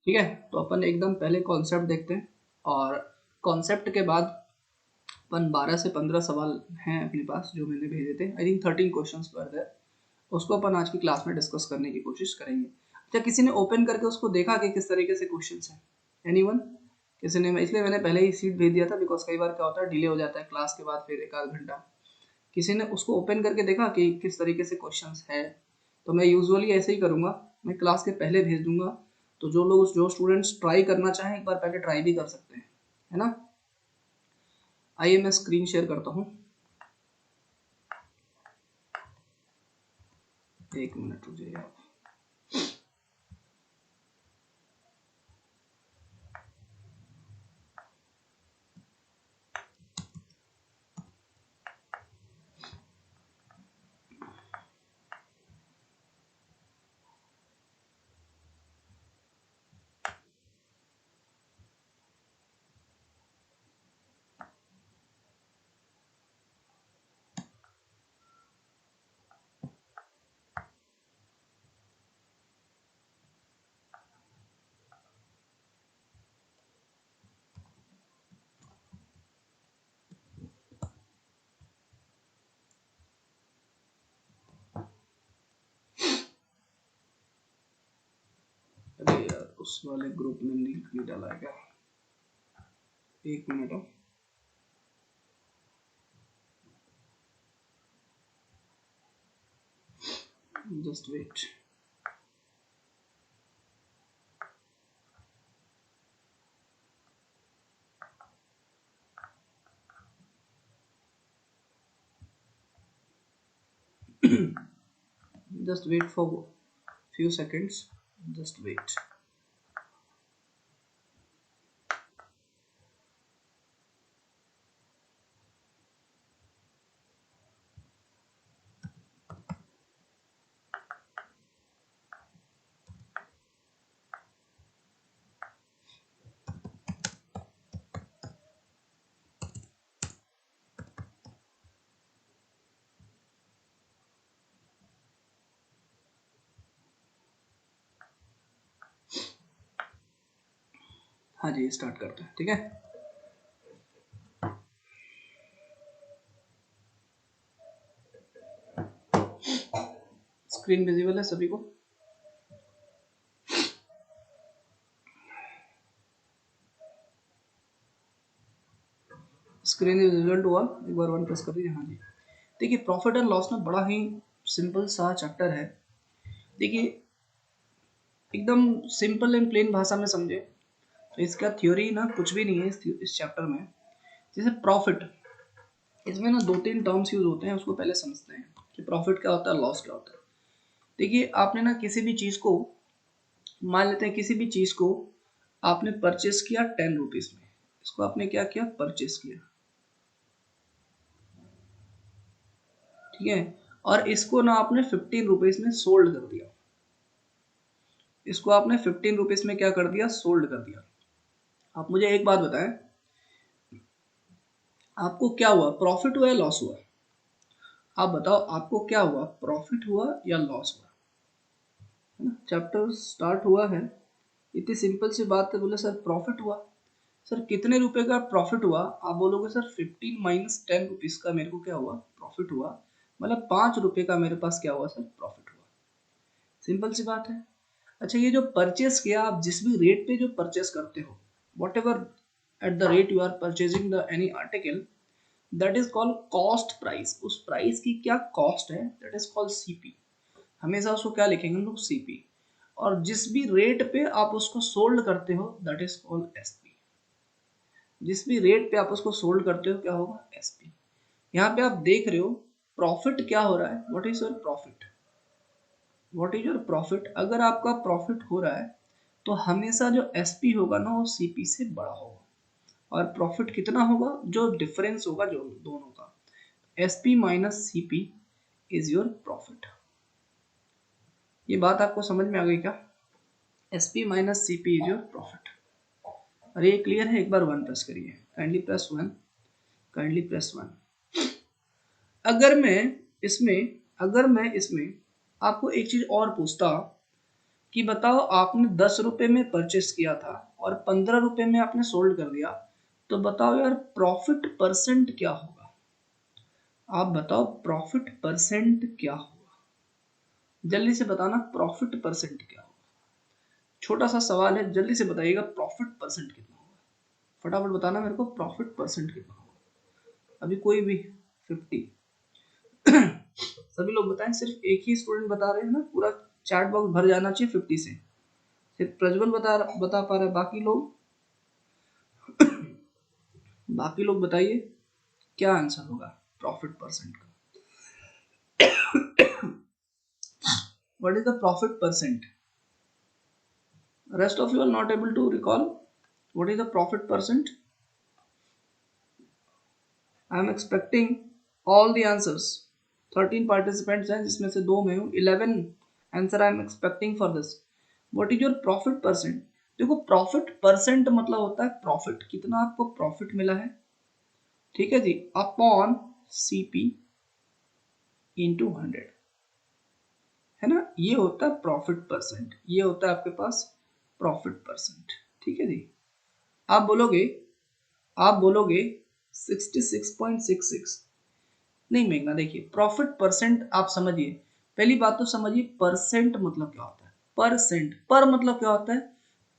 ठीक है, तो अपन एकदम पहले कॉन्सेप्ट देखते हैं, और कॉन्सेप्ट के बाद अपन 12 से 15 सवाल हैं अपने पास जो मैंने भेजे थे। I think 13 questions were there, उसको अपन आज की क्लास में डिस्कस करने की कोशिश करेंगे। क्या किसी ने ओपन करके उसको देखा कि किस तरीके से क्वेश्चंस हैं? एनीवन? किसी ने? इसलिए मैंने पहले ही सीट भेज दिया था, बिकॉज कई बार क्या होता है डिले हो जाता है क्लास के बाद फिर एक आध घंटा। किसी ने उसको ओपन करके देखा कि किस तरीके से क्वेश्चंस है? तो मैं यूजुअली ऐसे ही करूँगा, मैं क्लास के पहले भेज दूंगा, तो जो स्टूडेंट्स ट्राई करना चाहें एक बार पहले ट्राई भी कर सकते हैं, है ना। आइए मैं स्क्रीन शेयर करता हूँ, एक मिनट रुकिए आप। अरे यार उस वाले ग्रुप में लिंक नहीं डाला है क्या? एक मिनट हो, just wait. Just wait for few seconds, just wait। हाँ जी स्टार्ट करते हैं, ठीक है। स्क्रीन विजिबल है सभी को? Screen is visible to all? एक बार वन प्रेस कर दीजिए। हाँ जी, देखिए प्रॉफिट एंड लॉस ना बड़ा ही सिंपल सा चैप्टर है। देखिए एकदम सिंपल एंड प्लेन भाषा में समझे तो इसका थ्योरी ना कुछ भी नहीं है इस चैप्टर में। जैसे प्रॉफिट, इसमें ना दो तीन टर्म्स यूज होते हैं, उसको पहले समझते हैं कि प्रॉफिट क्या होता है, लॉस क्या होता है। देखिए आपने ना किसी भी चीज को, मान लेते हैं किसी भी चीज को आपने परचेस किया 10 रुपीज में, इसको आपने क्या किया, परचेस किया, ठीक है। और इसको ना आपने 15 रुपीज में सोल्ड कर दिया, इसको आपने 15 रुपीज में क्या कर दिया, सोल्ड कर दिया। आप मुझे एक बात बताएं, आपको क्या हुआ, प्रॉफिट हुआ या लॉस हुआ? आप बताओ आपको क्या हुआ, प्रॉफिट हुआ या लॉस हुआ? है ना, चैप्टर स्टार्ट हुआ है, इतनी सिंपल सी बात है, बोले सर प्रॉफिट हुआ। सर कितने रुपए का प्रॉफिट हुआ? आप बोलोगे सर 15 माइनस 10 रुपीज का मेरे को क्या हुआ, प्रॉफिट हुआ, मतलब 5 रुपए का मेरे पास क्या हुआ सर, प्रॉफिट हुआ। सिंपल सी बात है। अच्छा ये जो परचेस किया, आप जिस भी रेट पे जो परचेस करते हो, whatever at the rate you are purchasing the any article, that is called cost price. उस प्राइस की क्या कॉस्ट है, दैट इज कॉल्ड सीपी। हमेशा उसको क्या लिखेंगे हम लोग, सीपी। और जिस भी रेट पे आप उसको सोल्ड करते हो, दैट इज कॉल्ड एसपी। जिस भी रेट पे आप उसको सोल्ड करते हो क्या होगा, एसपी। यहाँ पे आप देख रहे हो प्रॉफिट क्या हो रहा है, what is your profit, what is your profit. अगर आपका प्रॉफिट हो रहा है तो हमेशा जो एसपी होगा ना वो सीपी से बड़ा होगा। और प्रॉफिट कितना होगा, जो डिफरेंस होगा जो दोनों का, SP minus CP is your profit. ये बात आपको समझ में आ गई क्या? SP minus CP is your profit. अरे ये क्लियर है? एक बार वन प्रेस करिए, kindly press one, kindly press one. अगर मैं इसमें आपको एक चीज और पूछता कि बताओ आपने 10 रुपए में परचेस किया था और 15 रुपए में आपने सोल्ड कर दिया, तो बताओ यार प्रॉफिट परसेंट क्या होगा? आप बताओ प्रॉफिट परसेंट क्या होगा? जल्दी से बताना प्रॉफिट परसेंट क्या होगा। छोटा सा सवाल है, जल्दी से बताइएगा प्रॉफिट परसेंट कितना होगा। फटाफट बताना मेरे को प्रॉफिट परसेंट कितना होगा। अभी कोई भी 50 सभी लोग बताएं। सिर्फ एक ही स्टूडेंट बता रहे हैं ना, पूरा चैट बॉक्स भर जाना चाहिए 50 से। सिर्फ प्रज्वल बता पा रहे हैं, बाकी लोग बताइए क्या आंसर होगा प्रॉफिट परसेंट का। What is the profit percent? Rest of you are not able to recall what is the profit percent. I am expecting all the answers. 13 participants हैं जिसमें से 2 में हूँ। 11 answer I am expecting for this. What is your profit percent? देखो profit percent मतलब होता है profit, कितना आपको प्रॉफिट मिला है, ठीक है जी, अपॉन सीपी इंटू 100, है ना, ये होता है प्रॉफिट परसेंट, ये होता है आपके पास प्रॉफिट परसेंट, ठीक है जी। आप बोलोगे 66.66 नहीं मेघना। देखिए प्रॉफिट परसेंट आप समझिए, पहली बात तो समझिए परसेंट मतलब क्या होता है। परसेंट पर मतलब क्या होता है,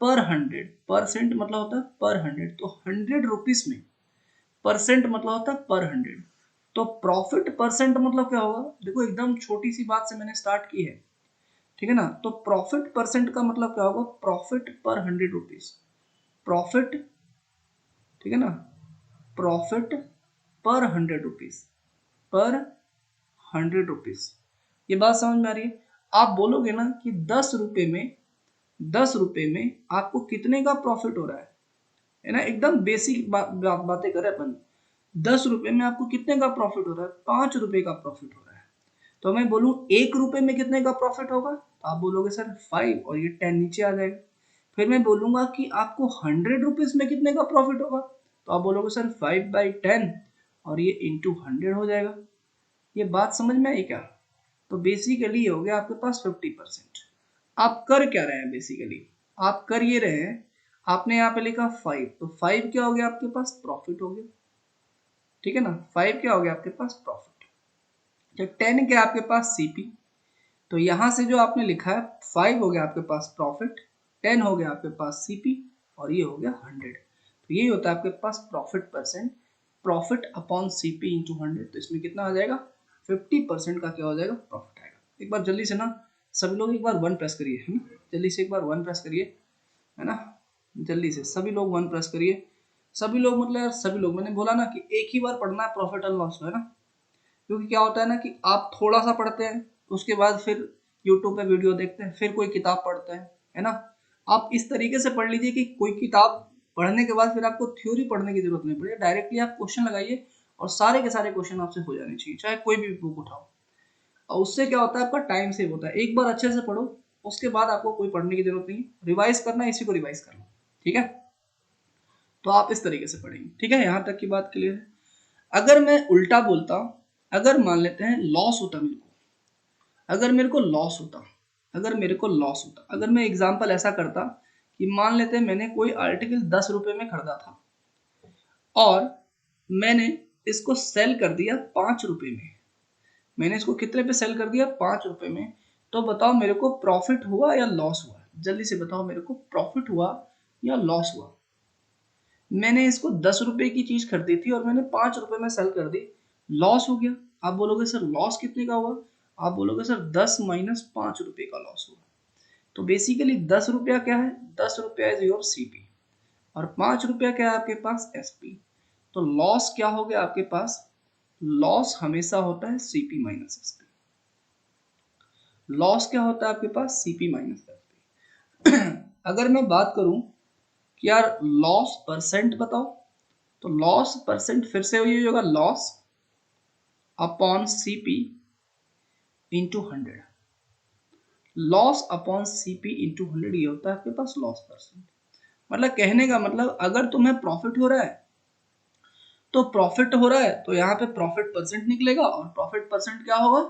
पर 100। परसेंट मतलब होता है पर 100, तो 100 रुपीस में परसेंट मतलब होता है पर 100। तो प्रॉफिट परसेंट मतलब क्या होगा, देखो एकदम छोटी सी बात से मैंने स्टार्ट की है, ठीक है ना। तो प्रॉफिट परसेंट का मतलब क्या होगा, प्रॉफिट पर 100 रुपीज, प्रॉफिट, ठीक है ना, प्रॉफिट पर 100 रुपीज, पर 100 रुपीज। ये बात समझ में आ रही है? आप बोलोगे ना कि 10 रुपए में आपको कितने का प्रॉफिट हो रहा है ना, एकदम बेसिक बातें करें अपन। 10 रुपए में आपको कितने का प्रॉफिट हो रहा है, 5 रुपए का प्रॉफिट हो रहा है। तो मैं बोलूं 1 रुपए में कितने का प्रॉफिट होगा, तो आप बोलोगे सर 5, और ये 10 नीचे आ जाएगा। फिर मैं बोलूंगा कि आपको 100 रुपीज में कितने का प्रॉफिट होगा, तो आप बोलोगे सर 5/10, और ये इंटू 100 हो जाएगा। ये बात समझ में आई क्या? तो बेसिकली ये हो गया आपके पास 50%। आप कर क्या रहे हैं, बेसिकली आप कर ये रहे हैं, आपने यहाँ पे लिखा 5, तो 5 क्या हो गया आपके पास, प्रॉफिट हो गया, ठीक है ना। 5 क्या हो गया आपके पास, प्रॉफिट। जब 10 क्या आपके पास, सीपी। तो यहां से जो आपने लिखा है 5 हो गया आपके पास प्रॉफिट, 10 हो गया आपके पास सीपी, और ये हो गया 100। तो यही होता है आपके पास profit percent, profit upon CP into 100। तो इसमें कितना आ जाएगा, 50% का क्या हो जाएगा, प्रॉफिट आएगा। एक बार जल्दी से ना सभी लोग एक बार 1 प्रेस करिए, है ना, जल्दी से एक बार 1 प्रेस करिए, है ना, जल्दी से सभी लोग 1 प्रेस करिए। सभी लोग मतलब यार सभी लोग, मैंने बोला ना कि एक ही बार पढ़ना है प्रॉफिट एंड लॉस, है ना। क्योंकि क्या होता है ना कि आप थोड़ा सा पढ़ते हैं, उसके बाद फिर यूट्यूब पे वीडियो देखते हैं, फिर कोई किताब पढ़ते हैं, है ना। आप इस तरीके से पढ़ लीजिए कि कोई किताब पढ़ने के बाद फिर आपको थ्योरी पढ़ने की जरूरत नहीं पड़े, डायरेक्टली आप क्वेश्चन लगाइए और सारे के सारे क्वेश्चन आपसे हो जाने चाहिए, चाहे कोई भी बुक उठाओ। और उससे क्या होता है, आपका टाइम सेव होता है। एक बार अच्छे से पढ़ो, उसके बाद आपको कोई पढ़ने की जरूरत नहीं, रिवाइज करना है इसी को रिवाइज कर लो, ठीक है। तो आप इस तरीके से पढ़ेंगे, ठीक है, यहाँ तक की बात क्लियर है। अगर मैं उल्टा बोलता, अगर मान लेते हैं लॉस होता मेरे को, अगर मेरे को लॉस होता, अगर मैं एग्जांपल ऐसा करता कि मान लेते हैं मैंने कोई आर्टिकल 10 रुपए में खरीदा था और मैंने इसको सेल कर दिया 5 रुपए में, मैंने इसको कितने पे सेल कर दिया, 5 रुपए में। तो बताओ मेरे को प्रॉफिट हुआ या लॉस हुआ, जल्दी से बताओ मेरे को प्रॉफिट हुआ या लॉस हुआ। मैंने इसको 10 रुपए की चीज खरीदी थी और मैंने 5 रुपए में सेल कर दी, लॉस हो गया। आप बोलोगे सर लॉस कितने का हुआ, आप बोलोगे सर 10 माइनस 5 रुपए का लॉस हुआ। तो बेसिकली 10 रुपया क्या है, 10 रुपया इज योर सीपी, और 5 रुपया क्या है आपके पास, एसपी। तो लॉस क्या हो गया आपके पास, लॉस हमेशा होता है सीपी माइनस एसपी। लॉस क्या होता है आपके पास, सीपी माइनस एसपी। अगर मैं बात करूं कि यार लॉस परसेंट बताओ, तो लॉस परसेंट फिर से वही होगा, loss upon CP into 100। Loss upon CP into 100 ये होता है आपके पास लॉस परसेंट। मतलब कहने का मतलब अगर तुम्हें प्रॉफिट हो रहा है तो यहाँ पे प्रॉफिट परसेंट निकलेगा, और प्रॉफिट परसेंट क्या होगा,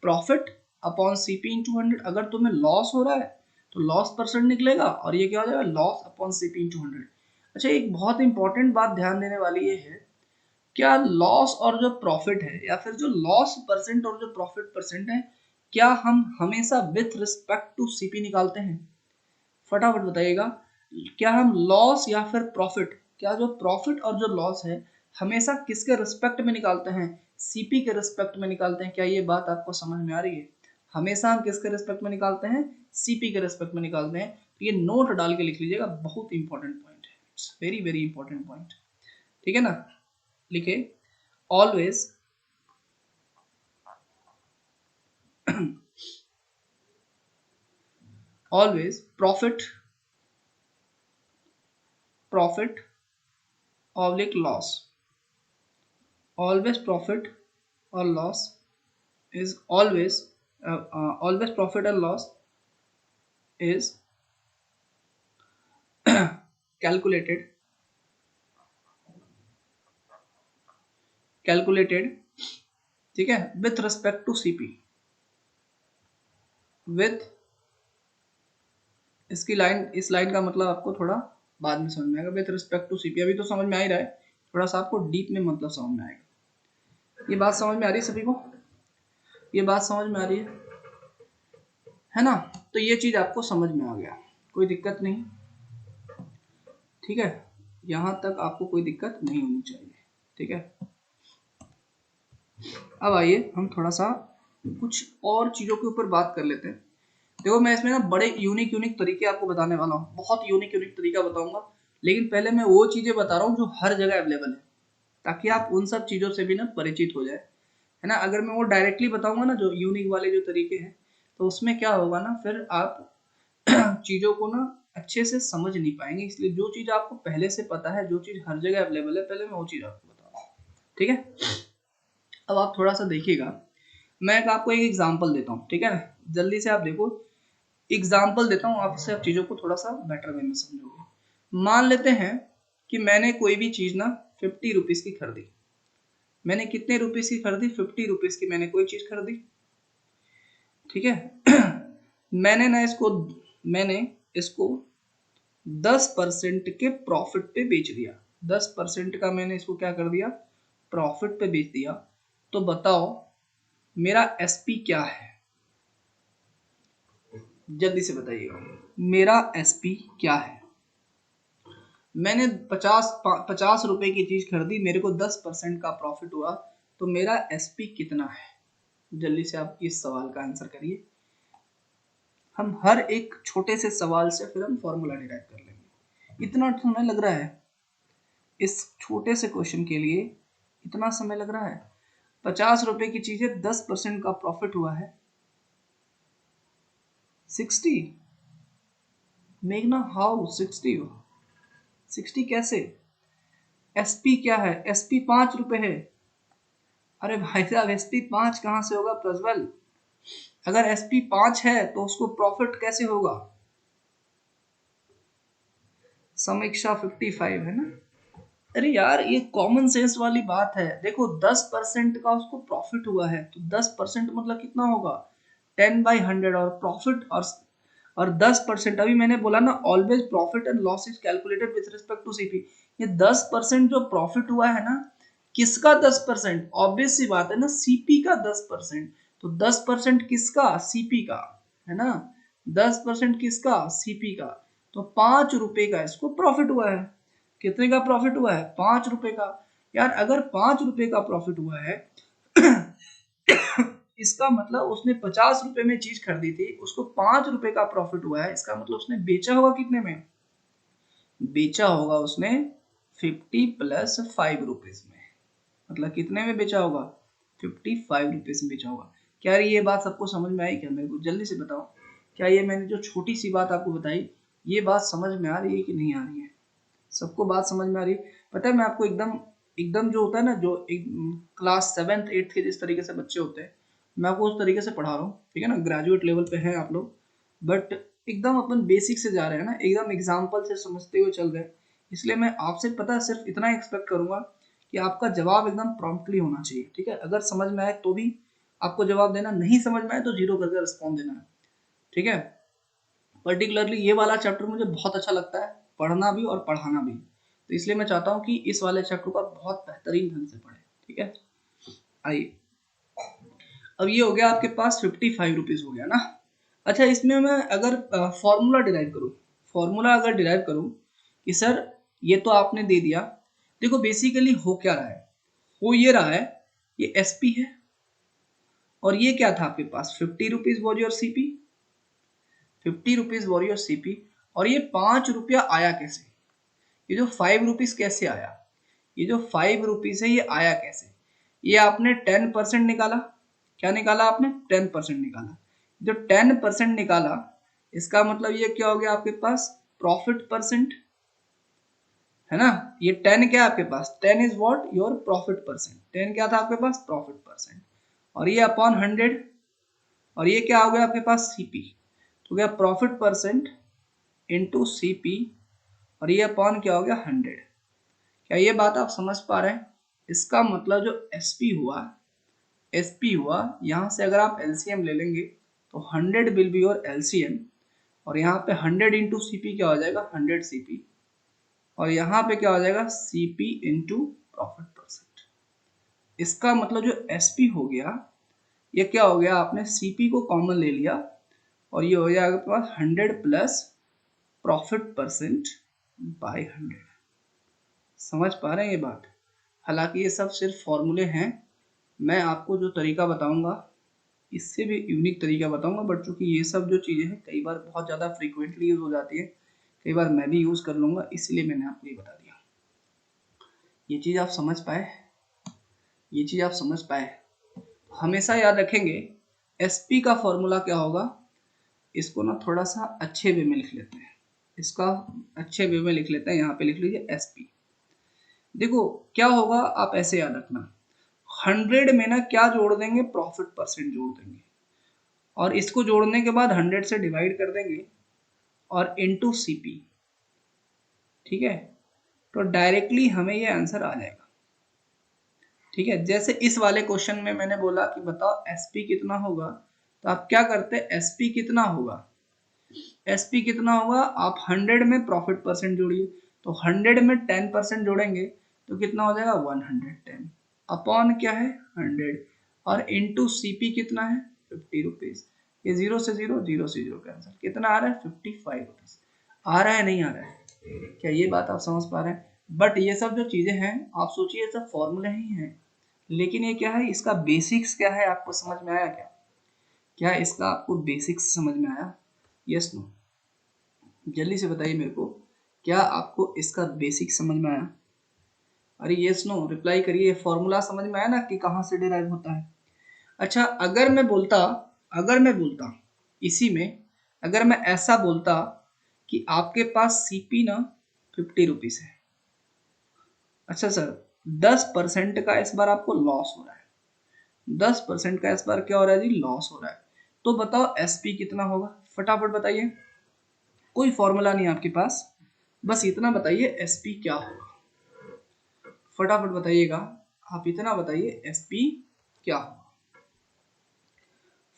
प्रॉफिट अपॉन सीपी इंटू 100। अगर तुम्हें लॉस हो रहा है तो लॉस परसेंट निकलेगा और ये क्या हो जाएगा, लॉस अपॉन सीपी इंटू 100। अच्छा, एक बहुत इंपॉर्टेंट बात ध्यान देने वाली ये है, क्या लॉस और जो प्रॉफिट है या फिर जो लॉस परसेंट और जो प्रॉफिट परसेंट है, क्या हम हमेशा विथ रिस्पेक्ट टू सीपी निकालते हैं? फटाफट बताइएगा, क्या हम लॉस या फिर प्रॉफिट, क्या जो प्रॉफिट और जो लॉस है हमेशा किसके रिस्पेक्ट में निकालते हैं? सीपी के रिस्पेक्ट में निकालते हैं। क्या ये बात आपको समझ में आ रही है? हमेशा हम किसके रिस्पेक्ट में निकालते हैं? सीपी के रिस्पेक्ट में निकालते हैं। तो ये नोट डाल के लिख लीजिएगा, बहुत इंपॉर्टेंट पॉइंट है, it's very very important point. ठीक है ना, लिखे always always profit oblique loss, always profit or loss is always profit and loss is calculated ठीक है, with respect to CP, with, इसकी लाइन, इस लाइन का मतलब आपको थोड़ा बाद में समझ में आएगा। विथ रिस्पेक्ट टू सीपी अभी तो समझ में आ ही रहा है, थोड़ा सा आपको डीप में मतलब समझ में आएगा। ये बात समझ में आ रही है सभी को? ये बात समझ में आ रही है ना? तो ये चीज आपको समझ में आ गया, कोई दिक्कत नहीं, ठीक है, यहां तक आपको कोई दिक्कत नहीं होनी चाहिए। ठीक है, अब आइए हम थोड़ा सा कुछ और चीजों के ऊपर बात कर लेते हैं। देखो, मैं इसमें ना बड़े यूनिक तरीके आपको बताने वाला हूँ, बहुत यूनिक तरीका बताऊंगा, लेकिन पहले मैं वो चीजें बता रहा हूँ जो हर जगह अवेलेबल है, ताकि आप उन सब चीजों से भी ना परिचित हो जाए, है ना। अगर मैं वो डायरेक्टली बताऊंगा ना जो यूनिक वाले जो तरीके हैं, तो उसमें क्या होगा ना, फिर आप चीजों को ना अच्छे से समझ नहीं पाएंगे। इसलिए जो चीज आपको पहले से पता है, जो चीज हर जगह अवेलेबल है, पहले मैं वो चीज आपको बता रहा हूँ। ठीक है, अब आप थोड़ा सा देखिएगा, मैं आपको एक एग्जांपल देता हूँ, ठीक है ना, जल्दी से आप देखो, एग्जाम्पल देता हूँ, आपसे आप चीजों को थोड़ा सा बेटर वे में समझोगे। मान लेते हैं कि मैंने कोई भी चीज ना 50 रुपीज की खरीदी, मैंने कितने रुपीज की खरीदी? 50 रुपीज की मैंने कोई चीज खरीदी, ठीक है। मैंने इसको 10% के प्रॉफिट पे बेच दिया, 10% का मैंने इसको क्या कर दिया? प्रॉफिट पे बेच दिया। तो बताओ मेरा एसपी क्या है? जल्दी से बताइएगा, मेरा एसपी क्या है? मैंने 50 रुपए की चीज खरीदी, मेरे को 10% का प्रॉफिट हुआ, तो मेरा एसपी कितना है? जल्दी से आप इस सवाल का आंसर करिए। हम हर एक छोटे से सवाल से फिर हम फॉर्मूला डिराइव कर लेंगे। इतना समय लग रहा है इस छोटे से क्वेश्चन के लिए, इतना समय लग रहा है? 50 रुपए की चीज है, 10% का प्रॉफिट हुआ है 60। मेघना, हाउ 60 कैसे? एसपी क्या है? एसपी 5 रुपए है। अरे भाई साहब, एसपी 5 कहां से होगा प्रज्वल? अगर एसपी 5 है तो उसको प्रॉफिट कैसे होगा? समीक्षा 55 है ना। अरे यार, ये कॉमन सेंस वाली बात है। देखो, 10% का उसको प्रॉफिट हुआ है, तो 10% मतलब कितना होगा? 10/100। और प्रॉफिट और 10%, अभी मैंने बोला ना, always profit and loss is calculated with respect to CP. ये 10% जो प्रॉफिट हुआ है ना, किसका 10%? ऑब्वियस सी बात है ना, सीपी का 10%। तो 10% किसका? सीपी का, है ना। 10% किसका? सीपी का। तो 5 रुपए का इसको प्रॉफिट हुआ है। कितने का प्रॉफिट हुआ है? 5 रुपए का। यार, अगर 5 रुपए का प्रॉफिट हुआ है इसका मतलब उसने 50 रुपए में चीज खरीदी थी, उसको 5 रुपए का प्रॉफिट हुआ है, इसका मतलब उसने बेचा होगा कितने में? बेचा होगा उसने 50 प्लस 5 रुपीज में। मतलब कितने में बेचा होगा? 55 रुपीज में बेचा होगा। क्या ये बात सबको समझ में आई? क्या, मेरे को जल्दी से बताओ, क्या ये मैंने जो छोटी सी बात आपको बताई, ये बात समझ में आ रही है कि नहीं आ रही है? सबको बात समझ में आ रही है? पता है, मैं आपको एकदम एकदम जो होता है ना, जो एक क्लास 7th 8th के जिस तरीके से बच्चे होते हैं, मैं आपको उस तरीके से पढ़ा रहा हूँ, ठीक है ना। ग्रेजुएट लेवल पे हैं आप लोग, बट एकदम अपन बेसिक से जा रहे हैं ना, एकदम एग्जाम्पल से समझते हुए चल रहे हैं। इसलिए मैं आपसे, पता है, सिर्फ इतना एक्सपेक्ट करूंगा कि आपका जवाब एकदम प्रॉम्प्टली होना चाहिए, ठीक है। अगर समझ में आए तो भी आपको जवाब देना, नहीं समझ में आए तो जीरो करके रिस्पॉन्ड देना है, ठीक है। पर्टिकुलरली ये वाला चैप्टर मुझे बहुत अच्छा लगता है, पढ़ना भी और पढ़ाना भी, तो इसलिए मैं चाहता हूँ कि इस वाले चैप्टर को आप बहुत बेहतरीन ढंग से पढ़ें। ठीक है, आइए अब ये हो गया आपके पास 55 रुपीज़ हो गया ना। अच्छा, इसमें मैं अगर फॉर्मूला डिराइव करूँ, फॉर्मूला अगर डिराइव करूँ कि सर ये तो आपने दे दिया, देखो बेसिकली हो क्या रहा है, हो ये रहा है, ये एसपी है और ये क्या था आपके पास 50 rupees was your CP, 50 rupees was your CP, और ये 5 रुपया आया कैसे, ये जो 5 रुपीज़ कैसे आया, ये जो 5 रुपीज़ है ये आया कैसे, ये आपने 10% निकाला, क्या निकाला आपने 10% निकाला, जो 10% निकाला इसका मतलब ये क्या हो गया आपके पास प्रॉफिट परसेंट, है ना। ये 10 क्या है आपके पास, 10 is what your profit percent, 10 क्या था आपके पास प्रॉफिट परसेंट, और ये अपॉन 100, और ये क्या हो गया आपके पास सीपी, तो गया प्रॉफिट परसेंट इंटू सीपी, और ये अपॉन क्या हो गया 100। क्या ये बात आप समझ पा रहे हैं, इसका मतलब जो एसपी हुआ, एसपी हुआ, यहाँ से अगर आप एलसीएम ले लेंगे तो 100 विल बी योर एलसीएम, और यहाँ पे 100 इंटू सीपी क्या हो जाएगा 100 सीपी, और यहाँ पे क्या हो जाएगा सीपी इंटू प्रॉफिट परसेंट। इसका मतलब जो एसपी हो गया ये क्या हो गया, आपने सीपी को कॉमन ले लिया और ये हो जाएगा आपके पास 100 प्लस प्रॉफिट परसेंट बाय 100। समझ पा रहे हैं ये बात, हालांकि ये सब सिर्फ फॉर्मूले हैं, मैं आपको जो तरीका बताऊंगा इससे भी यूनिक तरीका बताऊंगा, बट चूंकि ये सब जो चीज़ें हैं कई बार बहुत ज़्यादा फ्रीक्वेंटली यूज हो जाती है, कई बार मैं भी यूज़ कर लूँगा, इसलिए मैंने आपको ये बता दिया। ये चीज़ आप समझ पाए, ये चीज़ आप समझ पाए, हमेशा याद रखेंगे एसपी का फॉर्मूला क्या होगा, इसको ना थोड़ा सा अच्छे वे में लिख लेते हैं, इसका अच्छे वे में लिख लेते हैं, यहाँ पे लिख लीजिए एसपी। देखो क्या होगा, आप ऐसे याद रखना, 100 में ना क्या जोड़ देंगे प्रॉफिट परसेंट जोड़ देंगे, और इसको जोड़ने के बाद 100 से डिवाइड कर देंगे और इनटू सीपी। ठीक है, तो डायरेक्टली हमें ये आंसर आ जाएगा। ठीक है, जैसे इस वाले क्वेश्चन में मैंने बोला कि बताओ एसपी कितना होगा, तो आप क्या करते हैं एसपी कितना होगा, एसपी कितना होगा, आप 100 में प्रॉफिट परसेंट जोड़िए, तो 100 में 10% जोड़ेंगे तो कितना हो जाएगा 110 अपॉन क्या है 100, और इनटू सीपी कितना है 50 रुपीज, ये जीरो से जीरो, जीरो से जीरो कैंसिल, कितना आ रहा है 55 रुपीज, आ रहा है नहीं आ रहा है, क्या ये बात आप समझ पा रहे हैं। बट ये सब जो चीजें हैं आप सोचिए ये सब फॉर्मूले ही हैं, लेकिन ये क्या है, इसका बेसिक्स क्या है आपको समझ में आया क्या, क्या इसका आपको बेसिक्स समझ में आया, यस नो, जल्दी से बताइए मेरे को, क्या आपको इसका बेसिक समझ में आया, अरे यस नो रिप्लाई करिए, फॉर्मूला समझ में आया ना कि कहाँ से डिराइव होता है। अच्छा, अगर मैं बोलता इसी में, अगर मैं ऐसा बोलता कि आपके पास सीपी ना 50 रुपीज है, अच्छा सर 10% का इस बार आपको लॉस हो रहा है, 10% का इस बार क्या हो रहा है जी लॉस हो रहा है, तो बताओ एसपी कितना होगा, फटाफट बताइए, कोई फॉर्मूला नहीं है आपके पास, बस इतना बताइए एसपी क्या होगा, फटाफट बताइएगा, आप इतना बताइए एसपी क्या होगा।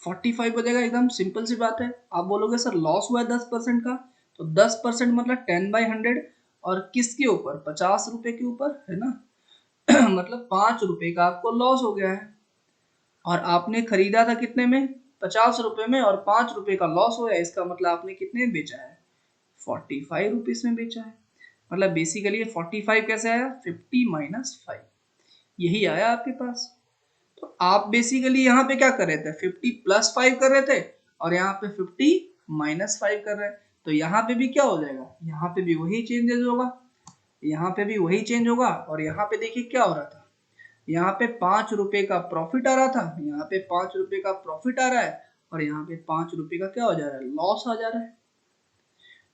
45 बजेगा, एकदम सिंपल सी बात है, आप बोलोगे सर लॉस हुआ है 10% का, तो 10% मतलब 10/100, और किसके ऊपर 50 रुपए के ऊपर है ना मतलब 5 रुपए का आपको लॉस हो गया है, और आपने खरीदा था कितने में 50 रुपए में, और 5 रुपए का लॉस हो गया, इसका मतलब आपने कितने में बेचा है 45 रुपीज में बेचा है, मतलब बेसिकली 45 कैसे आया 50 - 5, यही आया आपके पास। तो आप बेसिकली यहाँ पे क्या कर रहे थे 50 + 5 कर रहे थे, और यहाँ पे 50 - 5 कर रहे हैं, तो यहाँ पे भी क्या हो जाएगा, यहाँ पे भी वही चेंजेस होगा, यहाँ पे भी वही चेंज होगा, और यहाँ पे देखिए क्या हो रहा था, यहाँ पे 5 रुपए का प्रॉफिट आ रहा था, यहाँ पे 5 रुपए का प्रॉफिट आ रहा है, और यहाँ पे 5 रुपए का क्या हो जा रहा है लॉस आ जा रहा है।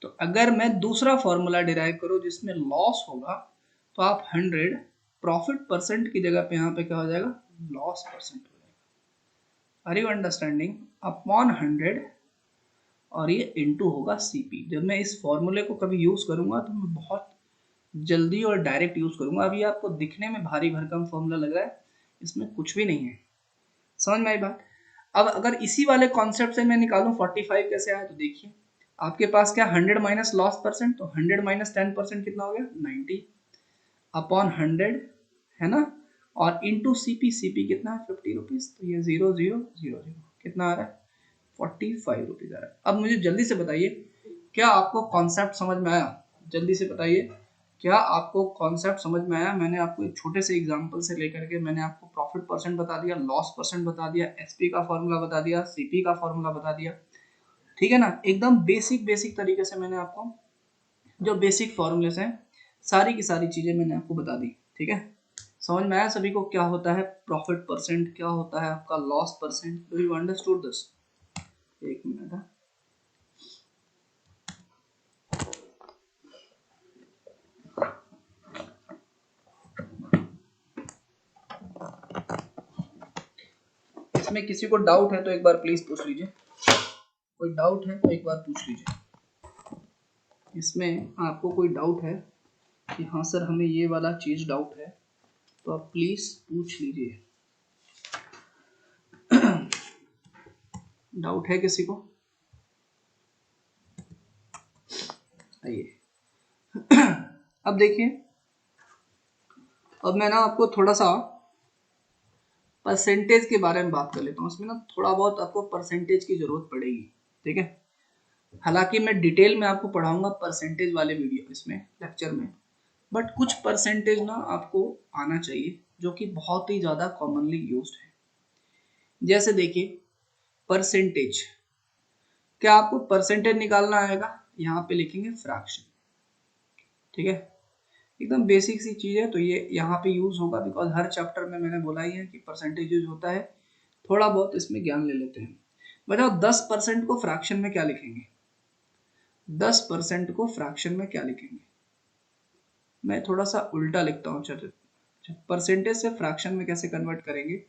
तो अगर मैं दूसरा फॉर्मूला डिराइव करूँ जिसमें लॉस होगा, तो आप 100 प्रॉफिट परसेंट की जगह पे यहाँ पे क्या हो जाएगा लॉस परसेंट हो जाएगा, आर यू अंडरस्टैंडिंग, अपॉन 100, और ये इनटू होगा सीपी। जब मैं इस फॉर्मूले को कभी यूज करूंगा तो मैं बहुत जल्दी और डायरेक्ट यूज करूंगा, अभी आपको दिखने में भारी भरकम फॉर्मूला लग रहा है, इसमें कुछ भी नहीं है, समझ में आई बात। अब अगर इसी वाले कॉन्सेप्ट से मैं निकालूं 45 कैसे आया, तो देखिए आपके पास क्या 100 माइनस लॉस परसेंट, तो 100 माइनस 10% कितना हो गया 90 अपॉन 100 है ना, और इंटू सीपी, सीपी कितना है 50 रुपीज, तो ये 0000 कितना आ रहा है 45 रुपीज आ रहा है। अब मुझे जल्दी से बताइए क्या आपको कॉन्सेप्ट समझ में आया, जल्दी से बताइए क्या आपको कॉन्सेप्ट समझ में आया। मैंने आपको एक छोटे से एग्जांपल से लेकर के मैंने आपको प्रॉफिट परसेंट बता दिया, लॉस परसेंट बता दिया, एसपी का फॉर्मूला बता दिया, सीपी का फॉर्मूला बता दिया, ठीक है ना। एकदम बेसिक बेसिक तरीके से मैंने आपको जो बेसिक फॉर्मूलेस हैं सारी की सारी चीजें मैंने आपको बता दी, ठीक है। समझ में आया सभी को क्या होता है प्रॉफिट परसेंट, क्या होता है आपका loss percent, do you understood this. एक मिनट है, इसमें किसी को डाउट है तो एक बार प्लीज पूछ लीजिए, कोई डाउट है तो एक बार पूछ लीजिए। इसमें आपको कोई डाउट है कि हाँ सर हमें ये वाला चीज डाउट है, तो आप प्लीज पूछ लीजिए। डाउट है किसी को, आइए। अब देखिए, अब मैं ना आपको थोड़ा सा परसेंटेज के बारे में बात कर लेता हूँ। इसमें ना थोड़ा बहुत आपको परसेंटेज की जरूरत पड़ेगी, ठीक है। हालांकि मैं डिटेल में आपको पढ़ाऊंगा परसेंटेज वाले वीडियो इसमें लेक्चर में, बट कुछ परसेंटेज ना आपको आना चाहिए जो कि बहुत ही ज्यादा कॉमनली यूज्ड है। जैसे देखिए परसेंटेज, क्या आपको परसेंटेज निकालना आएगा, यहाँ पे लिखेंगे फ्रैक्शन, ठीक है। एकदम बेसिक सी चीज है, तो ये यहाँ पे यूज होगा बिकॉज हर चैप्टर में मैंने बोला ही है कि परसेंटेज यूज होता है। थोड़ा बहुत इसमें ज्ञान ले लेते हैं। बताओ 10% को फ्रैक्शन में क्या लिखेंगे, 10% को फ्रैक्शन में क्या लिखेंगे। मैं थोड़ा सा उल्टा लिखता हूँ, चलो परसेंटेज से फ्रैक्शन में कैसे कन्वर्ट करेंगे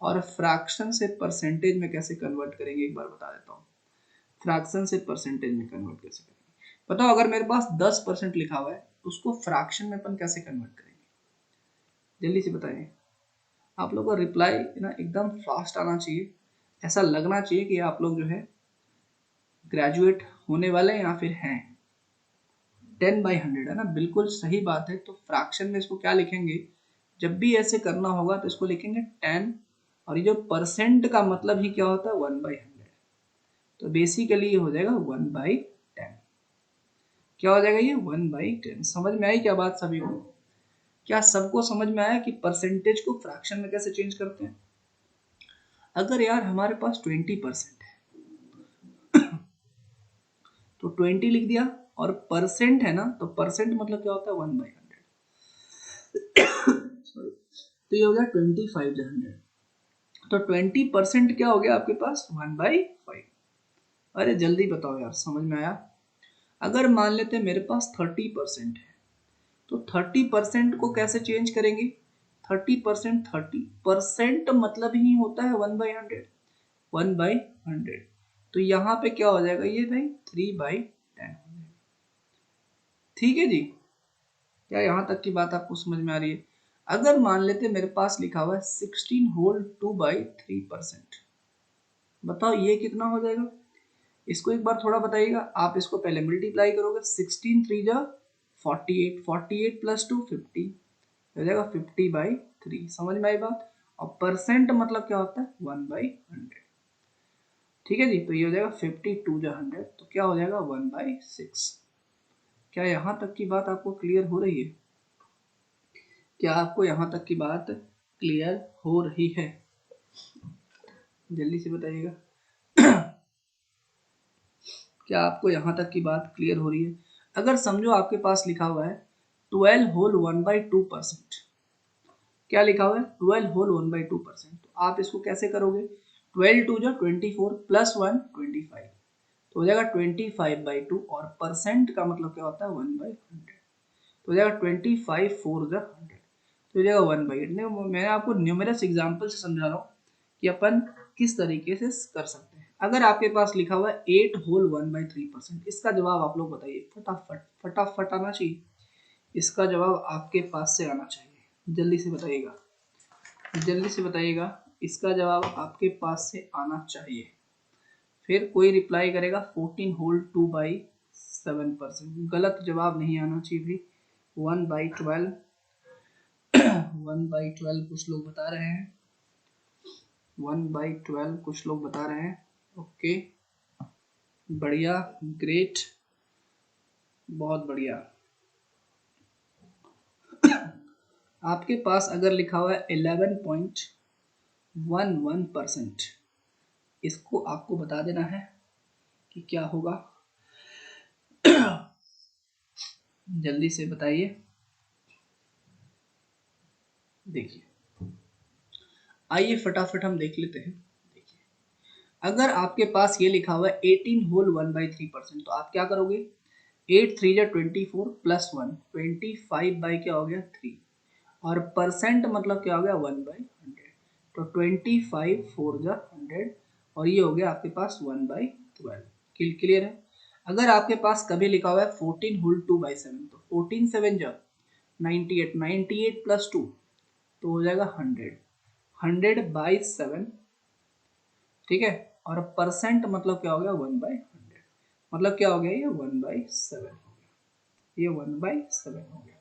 और फ्रैक्शन से परसेंटेज में कैसे कन्वर्ट करेंगे एक बार बता देता हूँ। फ्रैक्शन से परसेंटेज में कन्वर्ट कैसे करेंगे, बताओ अगर मेरे पास 10% लिखा हुआ है उसको फ्रैक्शन में अपन कैसे कन्वर्ट करेंगे, जल्दी से बताइए। आप लोग का रिप्लाई ना एकदम फास्ट आना चाहिए, ऐसा लगना चाहिए कि आप लोग जो है ग्रेजुएट होने वाले हैं या फिर हैं। 10/100 है ना, बिल्कुल सही बात है। तो फ्रैक्शन में इसको क्या लिखेंगे, जब भी ऐसे करना होगा तो इसको लिखेंगे 10, और ये जो परसेंट का मतलब ही क्या होता है 1/100, तो बेसिकली ये हो जाएगा 1/10। क्या हो जाएगा ये 1/10। समझ में आई क्या बात सभी को, क्या सबको समझ में आया कि परसेंटेज को फ्रैक्शन में कैसे चेंज करते हैं। अगर यार हमारे पास 20% है तो 20 लिख दिया, और परसेंट है ना तो परसेंट मतलब क्या होता है 1/100, तो ये हो गया 25/100, तो 20% क्या हो गया आपके पास 1/5। अरे जल्दी बताओ यार समझ में आया। अगर मान लेते हैं मेरे पास 30% है तो 30% को कैसे चेंज करेंगे, 30%, 30% मतलब ही होता है 1/100, 1/100, तो यहाँ पे क्या हो जाएगा ये भाई 3/10। ठीक है जी, क्या यहाँ तक की बात आपको समझ में आ रही है। अगर मान लेते मेरे पास लिखा हुआ है 16 होल 2/3%, बताओ ये कितना हो जाएगा। इसको एक बार थोड़ा बताइएगा, आप इसको पहले मल्टीप्लाई करोगे, 16 3 जा 48, 48 प्लस 2 50 हो जाएगा 50/3। समझ में आई बात। और परसेंट मतलब क्या होता है 1/100, ठीक है जी। तो ये हो जाएगा 52 जा 100, तो क्या हो जाएगा 1/6। क्या यहाँ तक की बात आपको क्लियर हो रही है, क्या आपको यहाँ तक की बात क्लियर हो रही है, जल्दी से बताइएगा। क्या आपको यहाँ तक की बात क्लियर हो रही है। अगर समझो आपके पास लिखा हुआ है 12 होल 1/2%, क्या लिखा हुआ है 12 होल 1/2%, तो आप इसको कैसे करोगे, 12 2 जो 24 प्लस 1 25, तो हो जाएगा 25/2, और परसेंट का मतलब क्या होता है 1/100, तो हो जाएगा 25 4 जा 100, तो हो जाएगा 1/8। मैं आपको न्यूमेरस एग्जाम्पल से समझा रहा हूँ कि अपन किस तरीके से कर सकते हैं। अगर आपके पास लिखा हुआ है 8 होल 1/3%, इसका जवाब आप लोग बताइए, फटाफट फटाफट आना चाहिए, इसका जवाब आपके पास से आना चाहिए, जल्दी से बताइएगा, जल्दी से बताइएगा, इसका जवाब आपके पास से आना चाहिए। फिर कोई रिप्लाई करेगा 14 होल 2/7%, गलत जवाब नहीं आना चाहिए भी। 1/12 1/12 कुछ लोग बता रहे हैं, 1/12 कुछ लोग बता रहे हैं। ओके, बढ़िया, ग्रेट, बहुत बढ़िया। आपके पास अगर लिखा हुआ है 11.11%, इसको आपको बता देना है कि क्या होगा। जल्दी से बताइए। देखिए, आइए फटाफट हम देख लेते हैं। देखिए, अगर आपके पास ये लिखा हुआ है 18 होल 1/3%, तो आप क्या करोगे, 8 3 जा 24 प्लस 1, 25 बाई क्या हो गया 3, और परसेंट मतलब क्या हो गया 1/100, तो 25 4 जा 100, और ये हो गया आपके पास 1/12। क्लियर है। अगर आपके पास कभी लिखा हुआ है 14 होल 2/7, तो 14 7 जा 98, 98 प्लस 2 तो हो जाएगा 100, 100/7, ठीक है। और परसेंट मतलब क्या हो गया 1/100, मतलब क्या हो गया, ये 1/7 हो गया, ये 1/7 हो गया।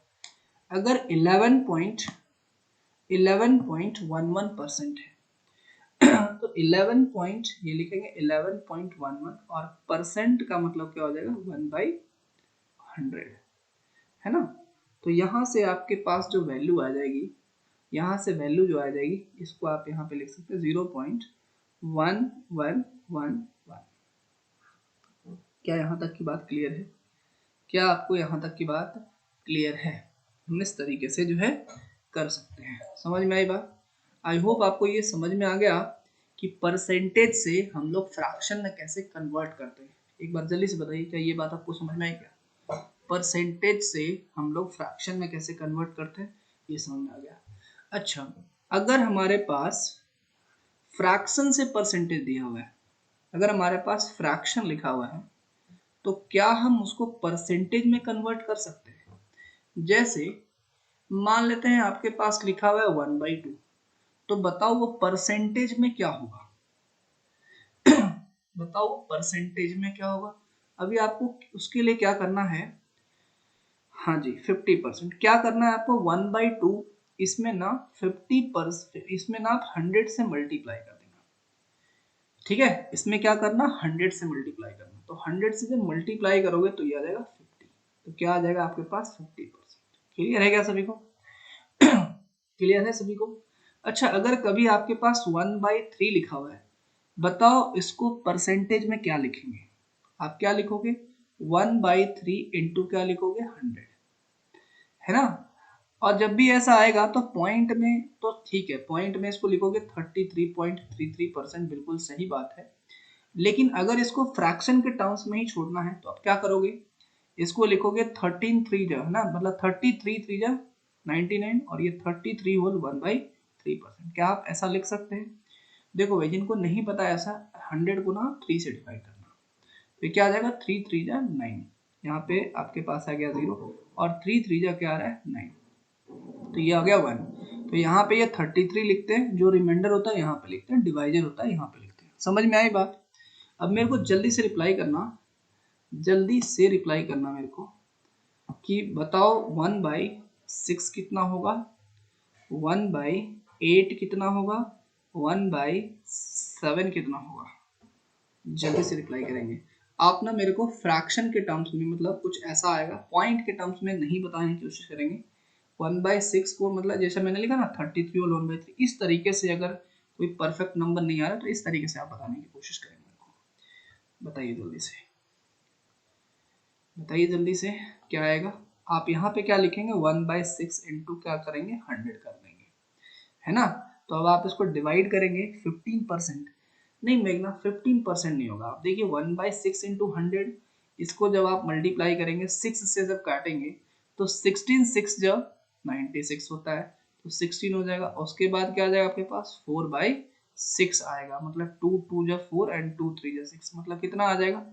अगर 11.11% है तो 11 पॉइंट ये लिखेंगे 11.11, और परसेंट का मतलब क्या हो जाएगा 1/100, है ना। तो यहाँ से आपके पास जो वैल्यू आ जाएगी, यहाँ से वैल्यू जो आ जाएगी, इसको आप यहाँ पे लिख सकते हैं 0.1111। क्या यहाँ तक की बात क्लियर है? क्या आपको यहाँ तक की बात क्लियर है? हम इस तरीके से जो है कर सकते हैं। समझ में आई बात? आई होप आपको ये समझ में आ गया कि परसेंटेज से हम लोग फ्रैक्शन में कैसे कन्वर्ट करते हैं। एक बार जल्दी से बताइए, क्या ये बात आपको समझ में आई क्या? परसेंटेज से हम लोग फ्रैक्शन में कैसे कन्वर्ट करते हैं, ये समझ में आ गया। अच्छा, अगर हमारे पास फ्रैक्शन से परसेंटेज दिया हुआ है, अगर हमारे पास फ्रैक्शन लिखा हुआ है, तो क्या हम उसको परसेंटेज में कन्वर्ट कर सकते हैं? जैसे मान लेते हैं आपके पास लिखा हुआ है 1/2, तो बताओ वो परसेंटेज में क्या होगा? बताओ परसेंटेज में क्या होगा? अभी आपको उसके लिए क्या करना है, हाँ जी 50%। क्या करना है आपको, 1/2 इसमें ना 50%, इसमें ना आप 100 से मल्टीप्लाई कर देना, ठीक है। इसमें क्या करना, 100 से मल्टीप्लाई करना, तो 100 से जब मल्टीप्लाई करोगे तो ये आ जाएगा 50, तो क्या आ जाएगा आपके पास 50%। क्लियर है क्या सभी को? क्लियर है सभी को? अच्छा, अगर कभी आपके पास 1/3 लिखा हुआ है, बताओ इसको परसेंटेज में क्या लिखेंगे? आप क्या लिखोगे, 1/3 इंटू क्या लिखोगे 100, है ना। और जब भी ऐसा आएगा तो पॉइंट में, तो ठीक है पॉइंट में इसको लिखोगे 33.33%, बिल्कुल सही बात है। लेकिन अगर इसको फ्रैक्शन के टर्म्स में ही छोड़ना है तो आप क्या करोगे, इसको लिखोगे 13 3 जा, है ना, मतलब 33 3 जा 99, और ये 33 होल 1/3%। क्या आप ऐसा लिख सकते हैं? देखो भाई, जिनको नहीं पता ऐसा, 100 को ना 3 से डिवाइड करना, तो क्या आ जाएगा 3 3 जा 9, यहाँ पे आपके पास आ गया 0, और 3 3 जा क्या आ रहा है 9, तो ये आ गया 1। तो यहाँ पे ये 33 लिखते हैं, जो रिमाइंडर होता है यहाँ पे लिखते हैं, डिवाइजर होता है यहाँ पे लिखते हैं। समझ में आई बात? अब मेरे को जल्दी से रिप्लाई करना, जल्दी से रिप्लाई करना मेरे को, कि बताओ 1/6 कितना होगा, 1/8 कितना होगा, 1/7 कितना होगा? जल्दी से रिप्लाई करेंगे आप ना मेरे को। फ्रैक्शन के टर्म्स में मतलब कुछ ऐसा आएगा, पॉइंट के टर्म्स में नहीं बताने की कोशिश करेंगे। 1/6 को मतलब जैसे मैंने लिखा ना 33 और 1/3, इस तरीके से अगर कोई परफेक्ट नंबर नहीं आ रहा तो इस तरीके से आप बताने की कोशिश करेंगे मेरे को। बताइए जल्दी से, बताइए जल्दी से, क्या आएगा? आप यहाँ पे क्या लिखेंगे, 1/6 इंटू क्या करेंगे 100 कर देंगे, है ना। तो अब आप इसको डिवाइड करेंगे 15%, नहीं मेघना 15% नहीं होगा। आप देखिए 1/6 इंटू 100, इसको जब आप मल्टीप्लाई करेंगे 6 से जब काटेंगे तो 16 6 जब 96 होता है, तो 16 हो जाएगा। उसके बाद क्या आ जाएगा आपके पास 4/6 आएगा, मतलब 2 2 जब 4 एंड 2 3 जब 6, मतलब कितना आ जाएगा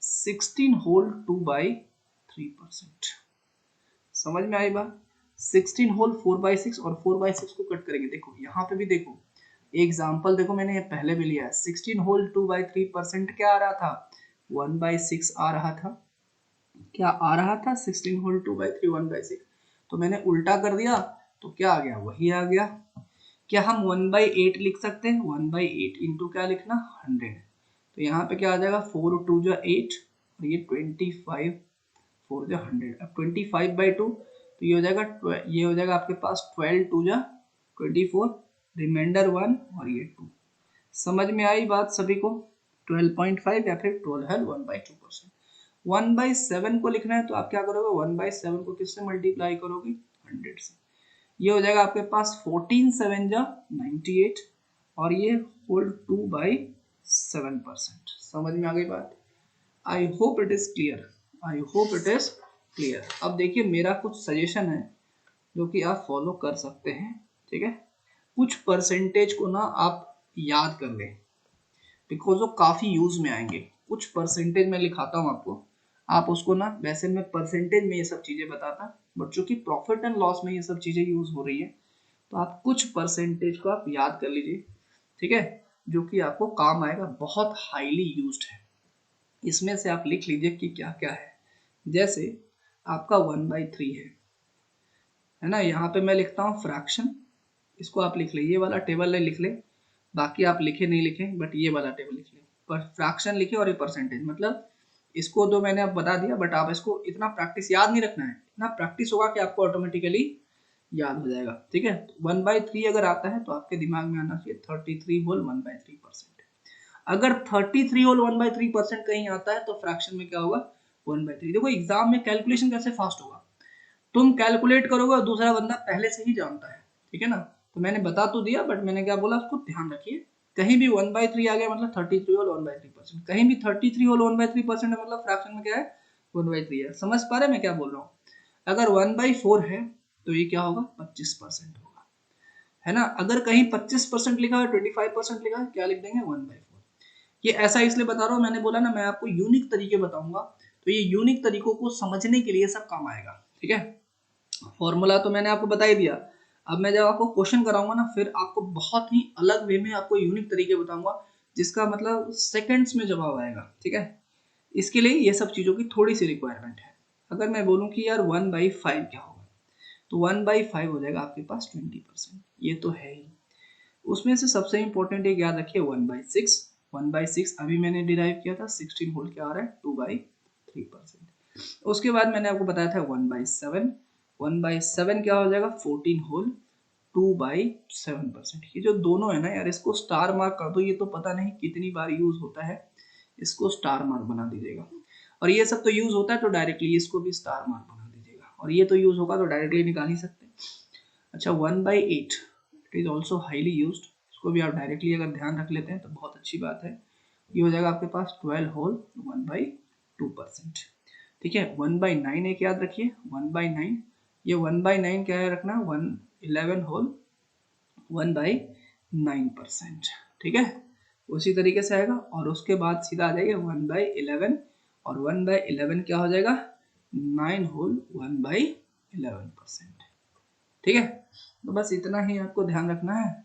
16 होल 2/3%। समझ में आई बात? 16 होल 4/6, और 4/6 को कट करेंगे, देखो यहाँ पे भी देखो एग्जाम्पल देखो मैंने ये पहले भी लिया है, 16 होल 2/3% क्या आ रहा था, 1/6 आ रहा था। क्या आ रहा था, 16 होल 2/3 1/6। तो मैंने उल्टा कर दिया तो क्या आ गया, वही आ गया। क्या हम 1/8 लिख सकते हैं, 1/8 इंटू क्या लिखना, 100। तो यहाँ पे क्या आ जाएगा, 4 2 जा 8 और ये 25 4 जा 100। अब 25/2 तो ये हो जाएगा, ये हो जाएगा आपके पास 12 2 जा 24, रिमाइंडर 1 और ये 2। समझ में आई बात सभी को, 12.5 या फिर 12 है 1/2%। 1/7 को लिखना है तो आप क्या करोगे, 1/7 को किससे मल्टीप्लाई करोगे, 100 से। ये हो जाएगा आपके पास 14 7 जा 98 और ये होल 2/7%। समझ में आ गई बात। I hope it is clear, I hope it is clear. अब देखिए मेरा कुछ सजेशन है जो कि आप फॉलो कर सकते हैं, ठीक है। कुछ परसेंटेज को ना आप याद कर लें, बिकॉज वो काफ़ी यूज में आएंगे। कुछ परसेंटेज मैं लिखाता हूँ आपको, आप उसको ना, वैसे मैं परसेंटेज में ये सब चीज़ें बताता, बट चूंकि प्रॉफिट एंड लॉस में ये सब चीज़ें यूज हो रही है तो आप कुछ परसेंटेज को आप याद कर लीजिए, ठीक है, जो कि आपको काम आएगा, बहुत हाईली यूज्ड है। इसमें से आप लिख लीजिए कि क्या क्या है। जैसे आपका 1/3 है ना, यहाँ पे मैं लिखता हूँ फ्रैक्शन, इसको आप लिख ले, ये वाला टेबल लिख ले, बाकी आप लिखे नहीं लिखे बट ये वाला टेबल लिख ले, पर फ्रैक्शन लिखे और ये परसेंटेज, मतलब इसको तो मैंने अब बता दिया, बट आप इसको इतना प्रैक्टिस याद नहीं रखना है, इतना प्रैक्टिस होगा कि आपको ऑटोमेटिकली याद हो जाएगा, ठीक है। 1/3 अगर आता है तो आपके दिमाग में आना चाहिए 33 होल 1/3%। अगर 33 होल 1/3% कहीं आता है तो फ्रैक्शन में क्या होगा, 1/3। देखो एग्जाम में कैलकुलेशन कैसे फास्ट होगा, तुम कैलकुलेट करोगे और दूसरा बंदा पहले से ही जानता है, ठीक है ना। तो मैंने बता तो दिया, बट मैंने क्या बोला, उसको ध्यान रखिए। कहीं भी 1/3 आ गया मतलब 33 होल 1/3%, कहीं भी 33 होल 1/3% है मतलब फ्रैक्शन में क्या है, 1/3 है। समझ पा रहे मैं क्या बोल रहा हूँ। अगर 1/4 है तो ये क्या होगा, 25% होगा, है ना। अगर कहीं 25% लिखा है, 25% लिखा है, क्या लिख देंगे, 1/4। ये ऐसा इसलिए बता रहा हूँ, मैंने बोला ना मैं आपको यूनिक तरीके बताऊंगा, तो ये यूनिक तरीकों को समझने के लिए सब काम आएगा, ठीक है। फॉर्मूला तो मैंने आपको बता ही दिया। अब मैं जब आपको क्वेश्चन कराऊंगा ना, फिर आपको बहुत ही अलग वे में आपको यूनिक तरीके बताऊंगा, जिसका मतलब सेकंड्स में जवाब आएगा, ठीक है। इसके लिए ये सब चीज़ों की थोड़ी सी रिक्वायरमेंट है। अगर मैं बोलूँ कि यार 1/5 क्या होगा, तो 1/5 हो जाएगा आपके पास 20%, ये तो है ही। उसमें से सबसे इंपॉर्टेंट एक याद रखिए 1/6। 1/6 अभी मैंने डिराइव किया था, 16 होल क्या आ रहा है, 2/3%। उसके बाद मैंने आपको बताया था 1/7। 1/7 क्या हो जाएगा, 14 होल 2/7%। ये जो दोनों है ना यार, इसको स्टार मार्क कर दो, ये तो पता नहीं कितनी बार यूज होता है, इसको स्टार मार्क बना दीजिएगा। और ये सब तो यूज होता है तो डायरेक्टली इसको भी स्टार मार्क बना दीजिएगा, और ये तो यूज होगा तो डायरेक्टली निकाल ही सकते हैं। अच्छा 1/8 it is also highly used, इसको भी आप डायरेक्टली अगर ध्यान रख लेते हैं तो बहुत अच्छी बात है। ये हो जाएगा आपके पास 12 होल 1/2%, ठीक है। 1/9 एक याद रखिए, 1/9, ये 1/9 क्या है रखना, 11 होल 1/9%, ठीक है। उसी तरीके से आएगा और उसके बाद सीधा आ जाएगा 1/11, और 1/11 क्या हो जाएगा, 9 होल 1/11%, ठीक है। तो बस इतना ही आपको ध्यान रखना है,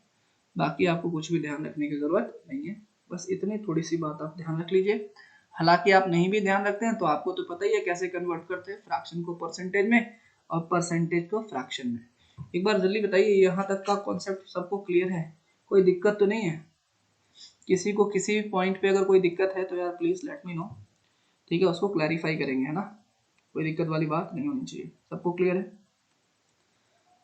बाकी आपको कुछ भी ध्यान रखने की जरूरत नहीं है, बस इतनी थोड़ी सी बात आप ध्यान रख लीजिए। हालांकि आप नहीं भी ध्यान रखते हैं तो आपको तो पता ही है कैसे कन्वर्ट करते हैं फ्रैक्शन को परसेंटेज में और परसेंटेज को फ्रैक्शन में। एक बार जल्दी बताइए, यहाँ तक का कॉन्सेप्ट सबको क्लियर है, कोई दिक्कत तो नहीं है। किसी को किसी भी पॉइंट पे अगर कोई दिक्कत है तो यार प्लीज लेट मी नो, ठीक है, उसको क्लैरिफाई करेंगे, है ना। कोई दिक्कत वाली बात नहीं होनी चाहिए, सबको क्लियर है।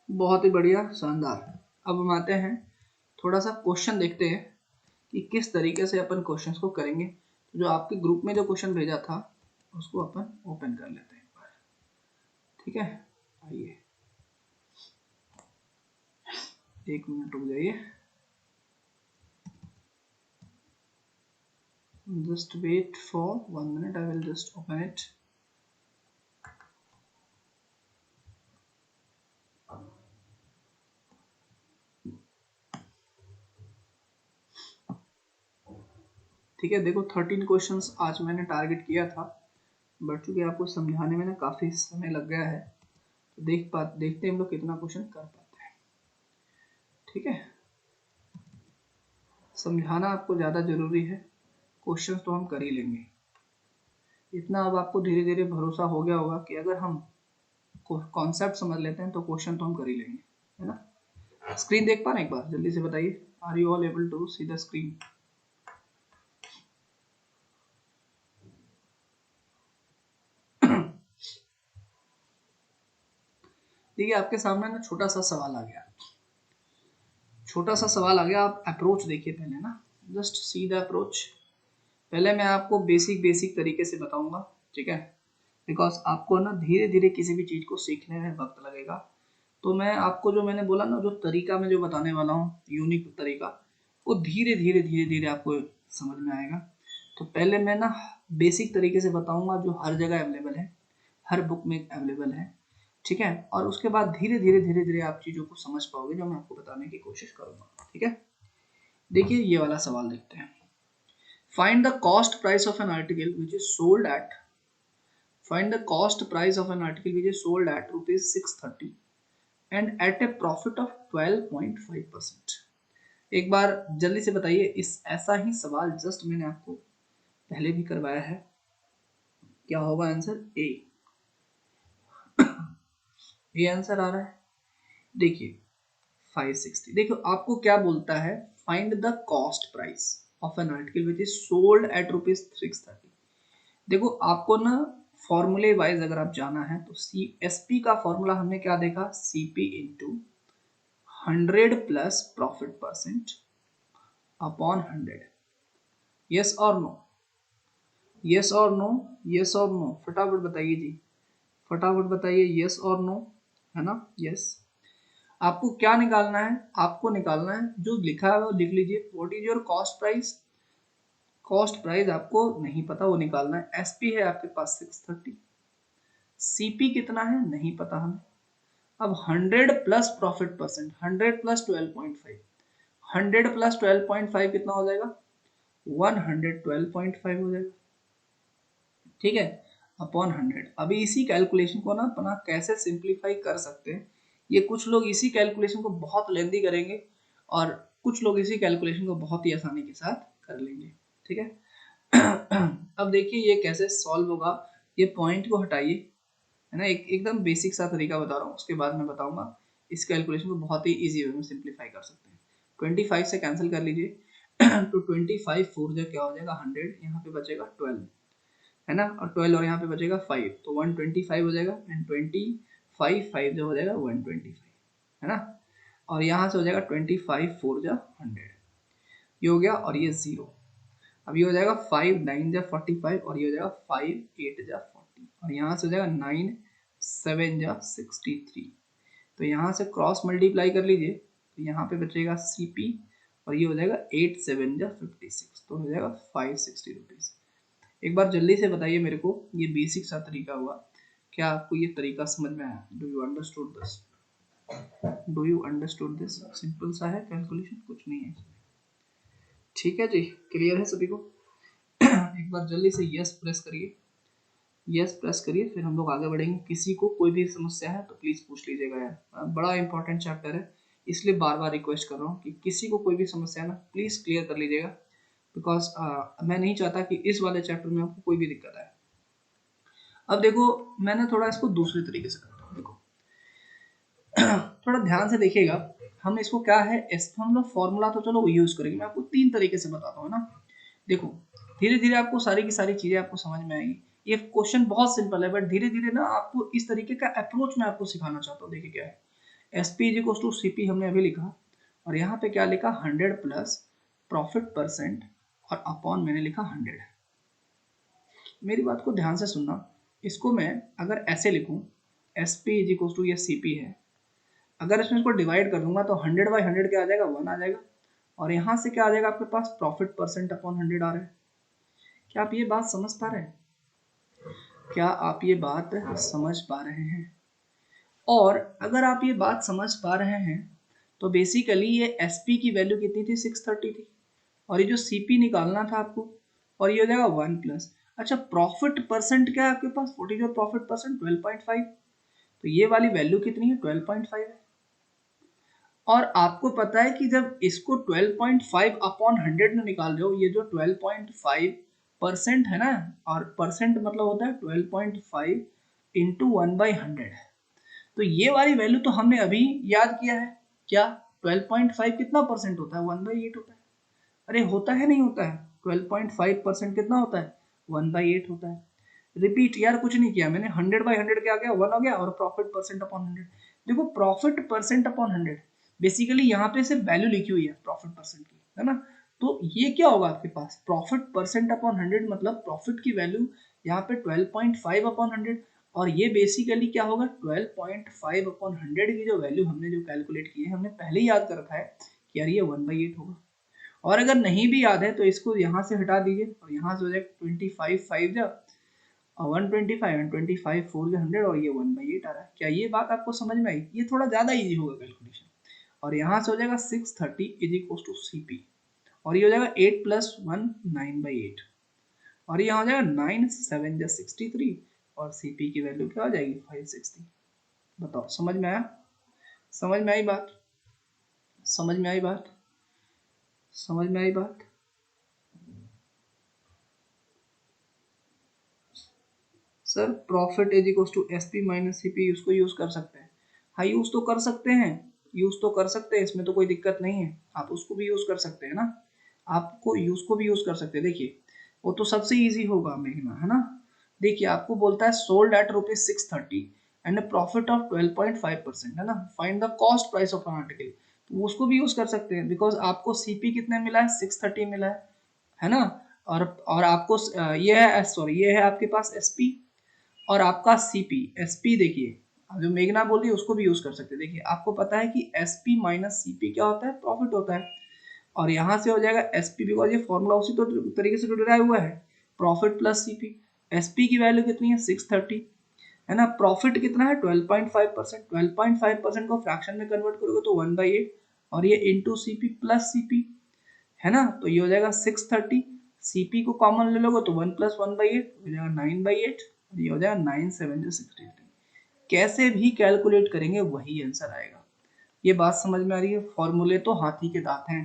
बहुत ही बढ़िया, शानदार। अब हम आते हैं, थोड़ा सा क्वेश्चन देखते हैं कि किस तरीके से अपन क्वेश्चंस को करेंगे। तो जो आपके ग्रुप में जो क्वेश्चन भेजा था उसको अपन ओपन कर लेते हैं एक बार, ठीक है। आइए 1 मिनट रुक जाइए, just wait for 1 minute, I will just open it। ठीक है, देखो 13 क्वेश्चंस आज मैंने टारगेट किया था, बट चूंकि आपको समझाने में ना काफी समय लग गया है, तो देखते हैं हम लोग कितना क्वेश्चन कर पाते हैं, ठीक है। समझाना आपको ज़्यादा ज़रूरी है, क्वेश्चन तो हम कर ही लेंगे। इतना अब आपको धीरे धीरे भरोसा हो गया होगा कि अगर हम कॉन्सेप्ट समझ लेते हैं तो क्वेश्चन तो हम कर ही लेंगे, है ना। स्क्रीन देख पा रहे हैं, एक बार जल्दी से बताइए, are you all able to see the screen? देखिए आपके सामने ना छोटा सा सवाल आ गया, छोटा सा सवाल आ गया। आप अप्रोच देखिए पहले ना, जस्ट सी द अप्रोच। पहले मैं आपको बेसिक बेसिक तरीके से बताऊंगा, ठीक है, बिकॉज आपको ना धीरे धीरे किसी भी चीज़ को सीखने में वक्त लगेगा। तो मैं आपको जो मैंने बोला ना, जो तरीका मैं जो बताने वाला हूँ, यूनिक तरीका, वो धीरे धीरे धीरे धीरे आपको समझ में आएगा। तो पहले मैं ना बेसिक तरीके से बताऊंगा जो हर जगह अवेलेबल है, हर बुक में अवेलेबल है, ठीक है। और उसके बाद धीरे धीरे धीरे धीरे आप चीज़ों को समझ पाओगे जो मैं आपको बताने की कोशिश करूंगा, ठीक है। देखिए ये वाला सवाल देखते हैं। Find the cost price of an article which is sold eight, find the cost price of an article which is sold at rupees 630 and at a profit of 12.5%। एक बार जल्दी से बताइए, इस ऐसा ही सवाल जस्ट मैंने आपको पहले भी करवाया है, क्या होगा आंसर? ए। ये आंसर आ रहा है। देखिए 560, देखो आपको क्या बोलता है, find the cost price of an article which is sold eight rupees 630। देखो आपको ना फॉर्मूले वाइज अगर आप जाना है तो सी एस पी का फॉर्मूला हमने क्या देखा, C P into 100 plus profit percent upon 100। Yes और नो, यस और नो, यस और नो, फटाफट बताइए जी, फटाफट बताइए, यस और नो, है ना। यस। आपको क्या निकालना है, आपको निकालना है जो लिखा है वो लिख लीजिए, what is your cost price. Cost price आपको नहीं पता, वो निकालना है। एसपी है आपके पास 630, सीपी कितना है नहीं पता हमें। अब 100 plus profit percent, 100 plus 12.5, 100 plus 12.5 कितना हो जाएगा, 112.5 हो जाएगा, ठीक है, अपॉन 100। अभी इसी कैलकुलेशन को ना अपना कैसे सिंप्लीफाई कर सकते हैं, ये कुछ लोग इसी कैलकुलेशन को बहुत लेंदी करेंगे और कुछ लोग इसी कैलकुलेशन को बहुत ही आसानी के साथ कर लेंगे, ठीक है। अब देखिए ये कैसे सॉल्व होगा, ये पॉइंट को हटाइए, है ना, एकदम बेसिक सा तरीका बता रहा हूँ, उसके बाद मैं बताऊंगा इस कैलकुलेशन को बहुत ही इजी वे में सिंप्लीफाई कर सकते हैं। 25 से कैंसिल कर लीजिए तो 25 फोर जो क्या हो जाएगा 100, यहाँ पे बचेगा 12, है ना, और 12 और यहाँ पे बचेगा 5, तो 125 हो जाएगा, एंड 25 5 जो हो जाएगा 125, है ना। और यहाँ से हो जाएगा 25 फोर जा 100, ये हो गया, और ये 0। अब ये हो जाएगा 5 9 जा 45, और ये हो जाएगा 5 8 जा 40, और यहाँ से हो जाएगा 9 7 जा 63। तो यहाँ से क्रॉस मल्टीप्लाई कर लीजिए, तो यहाँ पे बचेगा CP, और ये हो जाएगा 8 7 जा 56, तो हो जाएगा 560 रुपीज़। एक बार जल्दी से बताइए मेरे को, ये बेसिक सा तरीका हुआ, क्या आपको ये तरीका समझ में आया? Do you understood this? Do you understood this? Simple सा है कैलकुलेशन, कुछ नहीं है, ठीक है जी, क्लियर है सभी को? एक बार जल्दी से यस प्रेस करिए, यस प्रेस करिए, फिर हम लोग आगे बढ़ेंगे। किसी को कोई भी समस्या है तो प्लीज़ पूछ लीजिएगा यार, बड़ा इंपॉर्टेंट चैप्टर है, इसलिए बार बार रिक्वेस्ट कर रहा हूँ कि किसी को कोई भी समस्या है ना प्लीज़ क्लियर कर लीजिएगा, बिकॉज मैं नहीं चाहता कि इस वाले चैप्टर में आपको कोई भी दिक्कत आए। अब देखो मैंने थोड़ा इसको दूसरे तरीके से करता हूँ, देखो थोड़ा ध्यान से देखिएगा, हम इसको क्या है, हम लोग फॉर्मूला तो चलो यूज करेंगे, मैं आपको 3 तरीके से बताता हूँ ना। देखो धीरे धीरे आपको सारी की सारी चीजें आपको समझ में आएगी। ये क्वेश्चन बहुत सिंपल है, बट धीरे धीरे ना आपको इस तरीके का अप्रोच मैं आपको सिखाना चाहता हूँ। देखिए क्या है, SP is equal to CP हमने अभी लिखा, और यहाँ पे क्या लिखा, 100 प्लस प्रॉफिट परसेंट, और अपॉन मैंने लिखा 100। मेरी बात को ध्यान से सुनना, इसको मैं अगर ऐसे लिखूं, S P is equal to ये सी पी है, अगर इसमें इसको डिवाइड कर दूंगा तो 100 बाई 100 क्या आ जाएगा, 1 आ जाएगा, और यहाँ से क्या आ जाएगा आपके पास, प्रॉफिट परसेंट अपॉन 100 आ रहा है। क्या आप ये बात समझ पा रहे हैं? क्या आप ये बात समझ पा रहे हैं? और अगर आप ये बात समझ पा रहे हैं तो बेसिकली ये एस पी की वैल्यू कितनी थी, 630 थी, और ये जो सी पी निकालना था आपको, और ये हो जाएगा 1 प्लस, अच्छा प्रॉफिट परसेंट क्या है आपके पास, 40 जो प्रॉफिट परसेंट 12.5, तो ये वाली वैल्यू कितनी है, 12.5 है। और आपको पता है कि जब इसको 12.5 अपॉन 100 में निकाल रहे हो, ये जो 12.5% है ना, और परसेंट मतलब होता है 12.5 इंटू 1/100, तो ये वाली वैल्यू तो हमने अभी याद किया है। क्या 12.5 कितना परसेंट होता है? 1/8 होता है। अरे होता है नहीं होता है? 12.5% कितना होता है? 1/8 होता है। रिपीट यार, कुछ नहीं किया मैंने, 100/100 क्या गया? 1 हो गया, और प्रॉफिट परसेंट अपॉन 100। देखो प्रॉफिट परसेंट अपॉन 100, बेसिकली यहाँ पे सिर्फ वैल्यू लिखी हुई है प्रॉफिट परसेंट की, है ना। तो ये क्या होगा आपके पास? प्रॉफिट परसेंट अपॉन 100 मतलब प्रॉफिट की वैल्यू यहाँ पे 12.5 अपॉन 100, और ये बेसिकली क्या होगा? 12.5 अपॉन 100 की जो वैल्यू हमने जो कैलकुलेट की है, हमने पहले ही याद कर रखा है कि यार ये 1/8 होगा। और अगर नहीं भी याद है तो इसको यहाँ से हटा दीजिए, और यहाँ से हो जाएगा 25 5 जा 125 एंड 25 4 जा 100, और ये 1/8 आ रहा है। क्या ये बात आपको समझ में आई? ये थोड़ा ज़्यादा इजी होगा कैलकुलेशन। और यहाँ से हो जाएगा 630 इज इक्वल टू CP, और ये हो जाएगा 8 + 1 9/8, और यहाँ हो जाएगा 9 7 जा 63, और CP की वैल्यू क्या हो जाएगी? 560। बताओ समझ में आया? समझ में आई बात? समझ में आई बात? समझ में आई बात? Sir profit is equal to SP minus CP, उसको यूज कर सकते हैं। हाँ यूज तो कर सकते हैं, यूज तो कर सकते हैं, इसमें तो कोई दिक्कत नहीं है। आप उसको भी यूज कर सकते हैं ना, आपको यूज को भी यूज कर सकते हैं। देखिए वो तो सबसे इजी होगा मेघना, है ना। देखिए आपको बोलता है sold at ₹630 and profit of 12.5%, है ना। Find the cost price of an article, तो उसको भी यूज कर सकते हैं, बिकॉज आपको CP कितने मिला है? 630 मिला है ना। और आपको ये है, सॉरी ये है आपके पास SP, और आपका CP SP देखिए, जो मेघना बोल रही है उसको भी यूज कर सकते हैं। देखिए आपको पता है कि SP माइनस CP क्या होता है? प्रॉफिट होता है। और यहाँ से हो जाएगा SP, बिकॉज ये फॉर्मूला उसी तो तरीके से डिराइव हुआ है, प्रॉफिट प्लस CP। SP की वैल्यू कितनी है? 630, है ना। प्रॉफिट कितना है? 12.5%। 12.5% को फ्रैक्शन में कन्वर्ट करोगे तो 1/8, और ये इंटू CP प्लस CP, है ना। तो ये हो जाएगा 630, CP को कॉमन ले लोगे तो 1 + 1/8 हो जाएगा 9/8, और ये हो जाएगा 9 7 63। कैसे भी कैलकुलेट करेंगे वही आंसर आएगा। ये बात समझ में आ रही है? फॉर्मूले तो हाथी के दांत हैं।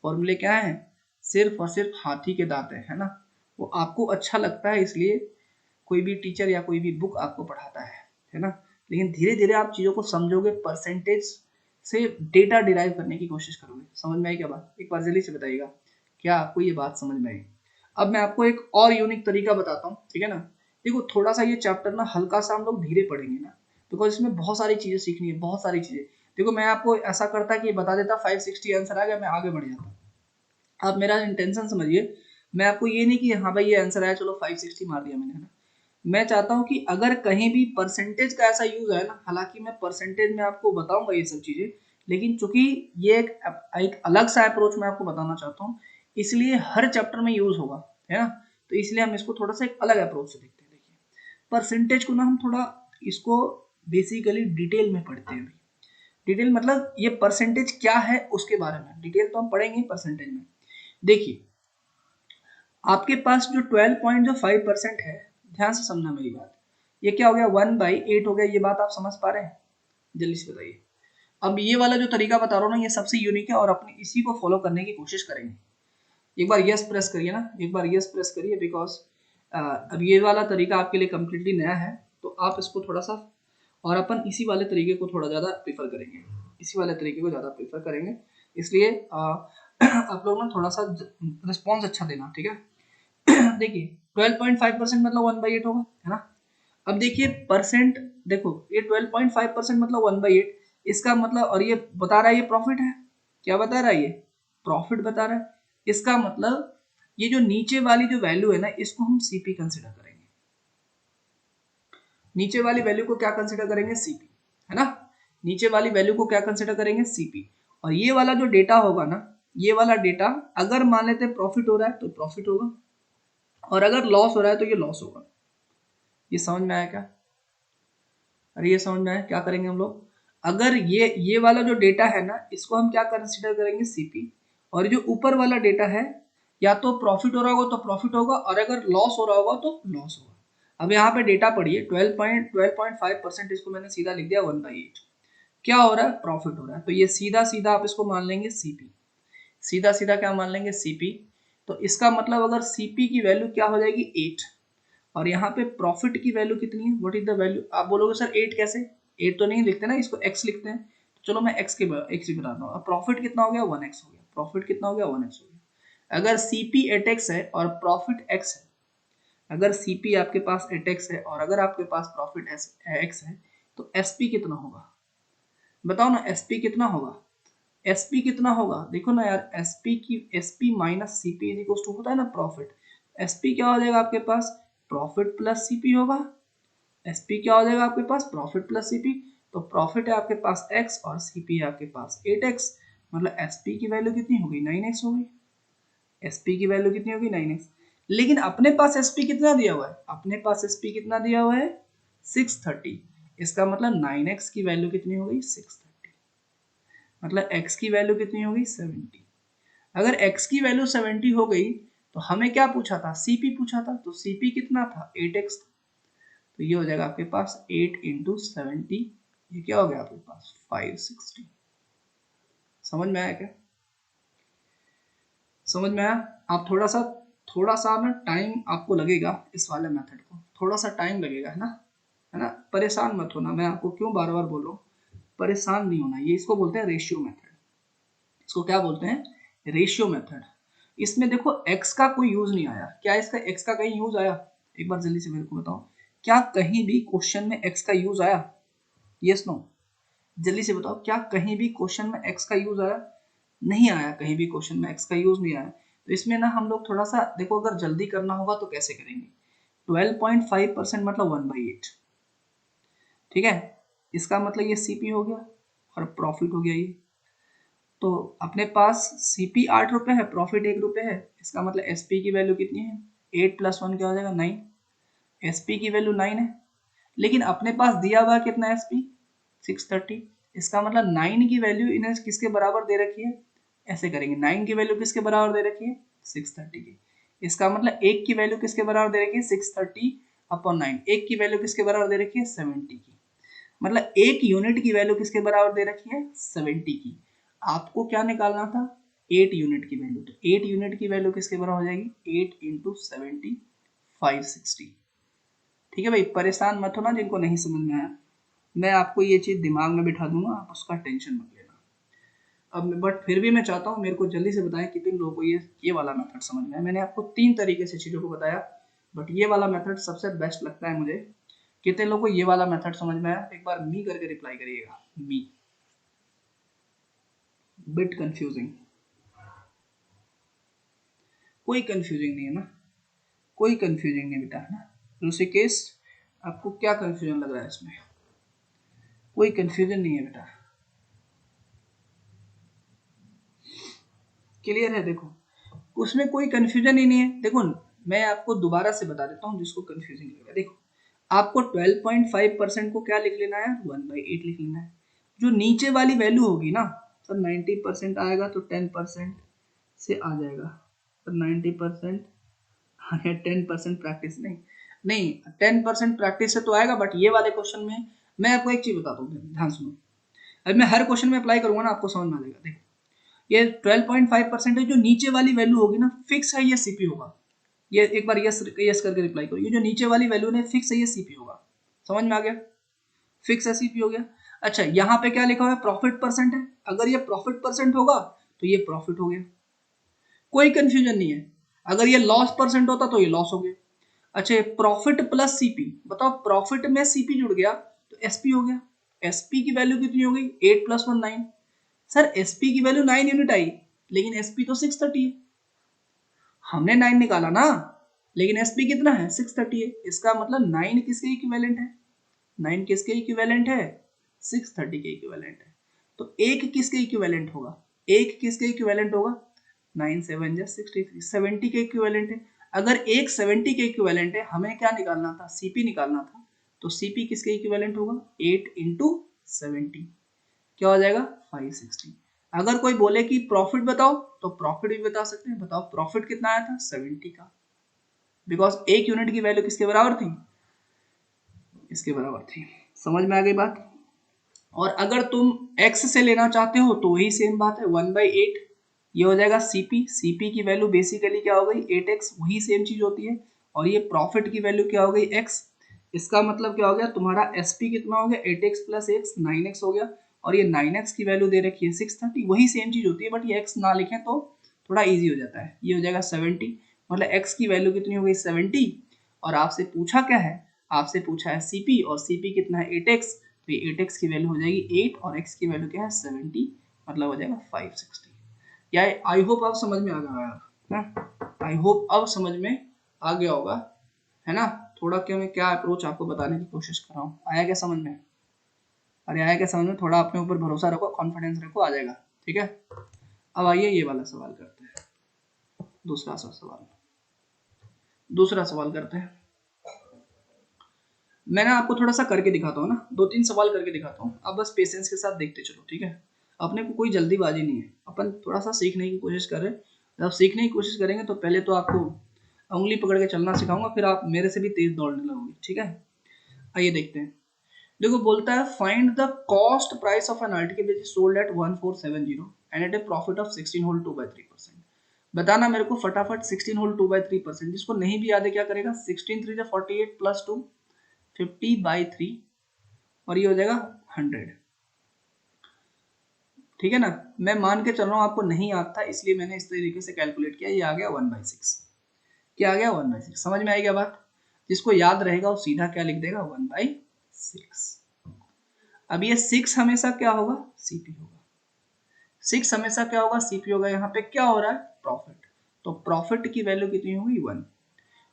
फॉर्मूले क्या है? सिर्फ और सिर्फ हाथी के दांत है ना। वो आपको अच्छा लगता है इसलिए कोई भी टीचर या कोई भी बुक आपको पढ़ाता है ना। लेकिन धीरे धीरे आप चीजों को समझोगे, परसेंटेज से डेटा डिराइव करने की कोशिश करोगे। समझ में आई क्या बात? एक बार जल्दी से बताइएगा, क्या आपको ये बात समझ में आई? अब मैं आपको एक और यूनिक तरीका बताता हूँ, ठीक है ना। देखो थोड़ा सा ये चैप्टर ना हल्का सा हम लोग धीरे पढ़ेंगे ना, बिकॉज इसमें बहुत सारी चीजें सीखनी है, बहुत सारी चीजें। देखो मैं आपको ऐसा करता कि बता देता 560 आंसर आ गया, मैं आगे बढ़ जाता। आप मेरा इंटेंशन समझिए, मैं आपको ये नहीं कि हाँ भाई ये आंसर आया चलो 560 मार दिया मैंने, है ना। मैं चाहता हूँ कि अगर कहीं भी परसेंटेज का ऐसा यूज है ना, हालांकि मैं परसेंटेज में आपको बताऊंगा ये सब चीजें, लेकिन चूंकि ये एक अलग सा अप्रोच मैं आपको बताना चाहता हूँ, इसलिए हर चैप्टर में यूज होगा, है ना। तो इसलिए हम इसको थोड़ा सा एक अलग अप्रोच से देखते हैं। देखिए परसेंटेज को ना हम थोड़ा इसको बेसिकली डिटेल में पढ़ते हैं। डिटेल मतलब ये परसेंटेज क्या है उसके बारे में डिटेल तो हम पढ़ेंगे परसेंटेज में। देखिए आपके पास जो 12.5% है, ध्यान से समझना मेरी बात, ये क्या हो गया? 1/8 हो गया। ये बात आप समझ पा रहे हैं? जल्दी से बताइए। अब ये वाला जो तरीका बता रहा हूँ ना, ये सबसे यूनिक है, और अपने इसी को फॉलो करने की कोशिश करेंगे। एक बार यस प्रेस करिए ना, एक बार यस प्रेस करिए, बिकॉज अब ये वाला तरीका आपके लिए कम्प्लीटली नया है, तो आप इसको थोड़ा सा, और अपन इसी वाले तरीके को थोड़ा ज़्यादा प्रीफर करेंगे, इसी वाले तरीके को ज़्यादा प्रीफर करेंगे। इसलिए आप लोग ना थोड़ा सा रिस्पॉन्स अच्छा देना, ठीक है। देखिए 12.5% मतलब 1/8 होगा, है ना। अब देखिए परसेंट, देखो ये 12.5% मतलब 1/8, इसका मतलब, और ये बता रहा है ये प्रॉफिट है। क्या बता रहा है? ये प्रॉफिट बता रहा है। इसका मतलब ये जो नीचे वाली जो वैल्यू है ना, इसको हम CP कंसिडर करेंगे। नीचे वाली वैल्यू को क्या कंसिडर करेंगे? CP, है ना। नीचे वाली वैल्यू को क्या कंसिडर करेंगे? CP। और ये वाला जो डेटा होगा ना, ये वाला डेटा अगर मान लेते प्रॉफिट हो रहा है तो प्रॉफिट होगा, और अगर लॉस हो रहा है तो ये लॉस होगा। ये समझ में आया क्या? अरे ये समझ में आया? क्या करेंगे हम लोग? अगर ये वाला जो डेटा है ना, इसको हम क्या कंसीडर करेंगे? CP। और जो ऊपर वाला डेटा है, या तो प्रॉफिट हो रहा होगा तो प्रॉफिट होगा, और अगर लॉस हो रहा होगा तो लॉस होगा। अब यहाँ पे डेटा पढ़िए 12.5%, इसको मैंने सीधा लिख दिया 1/8। क्या हो रहा है, प्रॉफिट हो रहा है, तो ये सीधा सीधा आप इसको मान लेंगे सीपी, सीधा सीधा क्या मान लेंगे सीपी। तो इसका मतलब अगर सीपी की वैल्यू क्या हो जाएगी 8, और यहाँ पे प्रॉफिट की वैल्यू कितनी है, व्हाट इज द वैल्यू। आप बोलोगे सर 8 कैसे, 8 तो नहीं लिखते ना, इसको x लिखते हैं, तो चलो मैं x ही बताता हूँ। प्रॉफिट कितना हो गया 1x हो गया, प्रॉफिट कितना हो गया 1x हो गया। अगर सीपी 8x है और प्रॉफिट x है, अगर सीपी आपके पास 8x है और अगर आपके पास प्रॉफिट x है, तो एसपी कितना होगा, बताओ ना, एसपी कितना होगा, एसपी कितना होगा, देखो ना यार, एसपी की SP minus CP is equal to होता है ना प्रॉफिट। एसपी क्या हो जाएगा आपके पास, प्रॉफिट प्लस सीपी होगा। एसपी क्या हो जाएगा आपके पास, प्रॉफिट प्लस सीपी। तो प्रॉफिट है आपके पास x और सीपी है आपके पास 8x, मतलब एसपी की वैल्यू कितनी होगी 9x होगी, एसपी की वैल्यू कितनी होगी 9x। लेकिन अपने पास एसपी कितना दिया हुआ है, अपने पास एसपी कितना दिया हुआ है 630, इसका मतलब 9x की वैल्यू कितनी हो गई 630, मतलब x की वैल्यू कितनी हो गई 70। अगर x की वैल्यू 70 हो गई तो हमें क्या पूछा था, सीपी पूछा था, तो सीपी कितना था 8x, तो ये हो जाएगा आपके पास 8 इंटू 70, ये क्या हो गया आपके पास 560। समझ में आया क्या, समझ में आया। आप थोड़ा सा ना टाइम आपको लगेगा इस वाले मेथड को, थोड़ा सा टाइम लगेगा, है ना, परेशान मत होना, मैं आपको क्यों बार बार बोल रहा हूँ, परेशान नहीं होना। ये इसको बोलते हैं रेशियो मेथड, इसको क्या बोलते हैं, रेशियो मेथड। इसमें देखो x का कोई यूज नहीं आया, क्या इसका x का कहीं यूज आया, एक बार जल्दी से मेरे को बताओ, क्या कहीं भी क्वेश्चन में x का यूज आया, यस नो, जल्दी से बताओ, क्या कहीं भी क्वेश्चन में x का यूज आया, नहीं आया, कहीं भी क्वेश्चन में x का यूज नहीं आया। तो इसमें ना हम लोग थोड़ा सा देखो, अगर जल्दी करना होगा तो कैसे करेंगे, 12.5% मतलब 1/8, ठीक है, इसका मतलब ये सीपी हो गया और प्रॉफिट हो गया ये। तो अपने पास सीपी 8 रुपए है, प्रॉफिट 1 रुपए है, इसका मतलब एसपी की वैल्यू कितनी है 8 प्लस 1 क्या हो जाएगा 9, एसपी की वैल्यू 9 है। लेकिन अपने पास दिया हुआ कितना एसपी 630, इसका मतलब 9 की वैल्यू इन्हें किसके बराबर दे रखी है, ऐसे करेंगे 9 की वैल्यू किसके बराबर दे रखी है 630 की, इसका मतलब एक की वैल्यू किसके बराबर दे रखी है 630 अपॉन 9, एक की वैल्यू किसके बराबर दे रखी है 70 की, मतलब एक यूनिट की वैल्यू किसके बराबर दे रखी है 70 की। आपको क्या निकालना था 8 यूनिट की वैल्यू, तो 8 यूनिट की वैल्यू किसके बराबर हो जाएगी 8 इंटू 70 560। ठीक है भाई, परेशान मत होना जिनको नहीं समझ में आया, मैं आपको ये चीज दिमाग में बिठा दूंगा, आप उसका टेंशन मत लेना। अब बट फिर भी मैं चाहता हूँ मेरे को जल्दी से बताएं कितने लोगों को ये वाला मेथड समझ में आया। मैंने आपको 3 तरीके से चीज़ों को बताया, बट ये वाला मेथड सबसे बेस्ट लगता है मुझे। कितने लोगों को ये वाला मेथड समझ में आया, एक बार मी करके रिप्लाई करिएगा, मी, बिट कंफ्यूजिंग, कोई कंफ्यूजिंग नहीं है ना, कोई कंफ्यूजिंग नहीं बेटा, है ना ऋषिकेश, आपको क्या कंफ्यूजन लग रहा है इसमें, कोई कंफ्यूजन नहीं है बेटा, क्लियर है। देखो उसमें कोई कंफ्यूजन ही नहीं है, देखो मैं आपको दोबारा से बता देता हूँ जिसको कंफ्यूजिंग लगा। देखो आपको 12.5% को क्या लिख लेना है 1/8 लिख लेना है, जो नीचे वाली वैल्यू होगी ना सर 90% आएगा तो 10% से आ जाएगा, तो 90% 10% प्रैक्टिस नहीं, नहीं 10% प्रैक्टिस से तो आएगा, बट ये वाले क्वेश्चन में मैं आपको एक चीज बताता हूँ, ध्यान सुनो, अब मैं हर क्वेश्चन में अप्लाई करूंगा ना आपको समझ में आ जाएगा। देखो ये 12.5% है, जो नीचे वाली वैल्यू होगी ना फिक्स है, ये सीपी होगा, ये एक बार यस यस करके रिप्लाई करो, ये जो नीचे वाली वैल्यू है फिक्स है, ये सीपी होगा, समझ में आ गया, फिक्स है सीपी हो गया। अच्छा यहाँ पे क्या लिखा हुआ है प्रॉफिट परसेंट है, अगर ये प्रॉफिट परसेंट होगा तो ये प्रॉफिट हो गया, कोई कंफ्यूजन नहीं है। अगर ये लॉस परसेंट होता तो ये लॉस हो गया। अच्छा ये प्रॉफिट प्लस सीपी, बताओ प्रॉफिट में सीपी जुड़ गया तो एसपी हो गया, एसपी की वैल्यू कितनी हो गई 8 प्लस 1 9, सर एसपी की वैल्यू 9 यूनिट आई, लेकिन एसपी तो 630 है, हमने 9 निकाला ना, लेकिन एसपी कितना है 630 है, इसका मतलब 9 किसके इक्विवेलेंट है, 9 किसके इक्विवेलेंट है 630 के इक्विवेलेंट है। तो एक किसके इक्विवेलेंट होगा, एक किसके इक्विवेलेंट होगा 9 7 जा 63, 70 के इक्विवेलेंट है। अगर एक 70 के इक्विवेलेंट है, हमें क्या निकालना था सीपी निकालना था, तो सीपी किसके इक्विवेलेंट होगा 8 इंटू 70, क्या हो जाएगा 560। अगर कोई बोले कि प्रॉफिट बताओ तो प्रॉफिट भी बता सकते हैं, बताओ प्रॉफिट कितना आया था 70 का, बिकॉज एक यूनिट की वैल्यू किसके बराबर थी, इसके बराबर थी। समझ में आ गई बात, और अगर तुम x से लेना चाहते हो तो वही सेम बात है, 1/8 ये हो जाएगा सीपी की वैल्यू बेसिकली क्या हो गई 8x, वही सेम चीज होती है। और ये प्रॉफिट की वैल्यू क्या हो गई x, इसका मतलब क्या हो गया तुम्हारा एसपी कितना हो गया 8x प्लस x 9x हो गया, और ये 9x की वैल्यू दे रखी है 630, वही सेम चीज होती है, बट ये x ना लिखें तो थोड़ा इजी हो जाता है। ये हो जाएगा 70, मतलब x की वैल्यू कितनी हो गई 70, और आपसे पूछा क्या है, आपसे पूछा है सीपी, और सीपी कितना है 8x, तो ये 8x की वैल्यू हो जाएगी 8 और x की वैल्यू क्या है 70, मतलब हो जाएगा 560। या आई होप आप समझ में आ गया यार, आई होप अब समझ में आ गया होगा, है ना। थोड़ा क्या मैं क्या अप्रोच आपको बताने की कोशिश कर रहा हूँ, आया क्या समझ में? अरे आया क्या समझ में? थोड़ा अपने ऊपर भरोसा रखो, कॉन्फिडेंस रखो, आ जाएगा। ठीक है, अब आइए ये वाला सवाल करते हैं, दूसरा सवाल करते हैं। मैं ना आपको थोड़ा सा करके दिखाता हूँ ना, 2-3 सवाल करके दिखाता हूँ, आप बस पेशेंस के साथ देखते चलो, ठीक है। अपने को कोई जल्दीबाजी नहीं है, अपन थोड़ा सा सीखने की कोशिश कर रहे हैं। जब सीखने की कोशिश करेंगे तो पहले तो आपको उंगली पकड़ के चलना सिखाऊंगा, फिर आप मेरे से भी तेज दौड़ने लगोगे, ठीक है। आइए देखते हैं। देखो बोलता है find the cost price of an article which is sold at 1470 and at a profit of 16 whole 2/3%। बताना मेरे को फटाफट 16 होल 2/3%, जिसको नहीं भी याद है क्या करेगा, 16 3 48 प्लस 2 50/3, और ये हो जाएगा 100। ठीक है ना, मैं मान के चल रहा हूँ आपको नहीं आता, इसलिए मैंने इस तरीके से कैलकुलेट किया, ये आ गया 1/6। क्या आ गया 1/6, समझ में आई क्या बात? जिसको याद रहेगा वो सीधा क्या लिख देगा 1/6। अब ये 6 हमेशा क्या होगा सीपी होगा, 6 हमेशा क्या होगा सीपी होगा। यहाँ पे क्या हो रहा है प्रॉफिट, तो प्रॉफिट की वैल्यू कितनी होगी 1।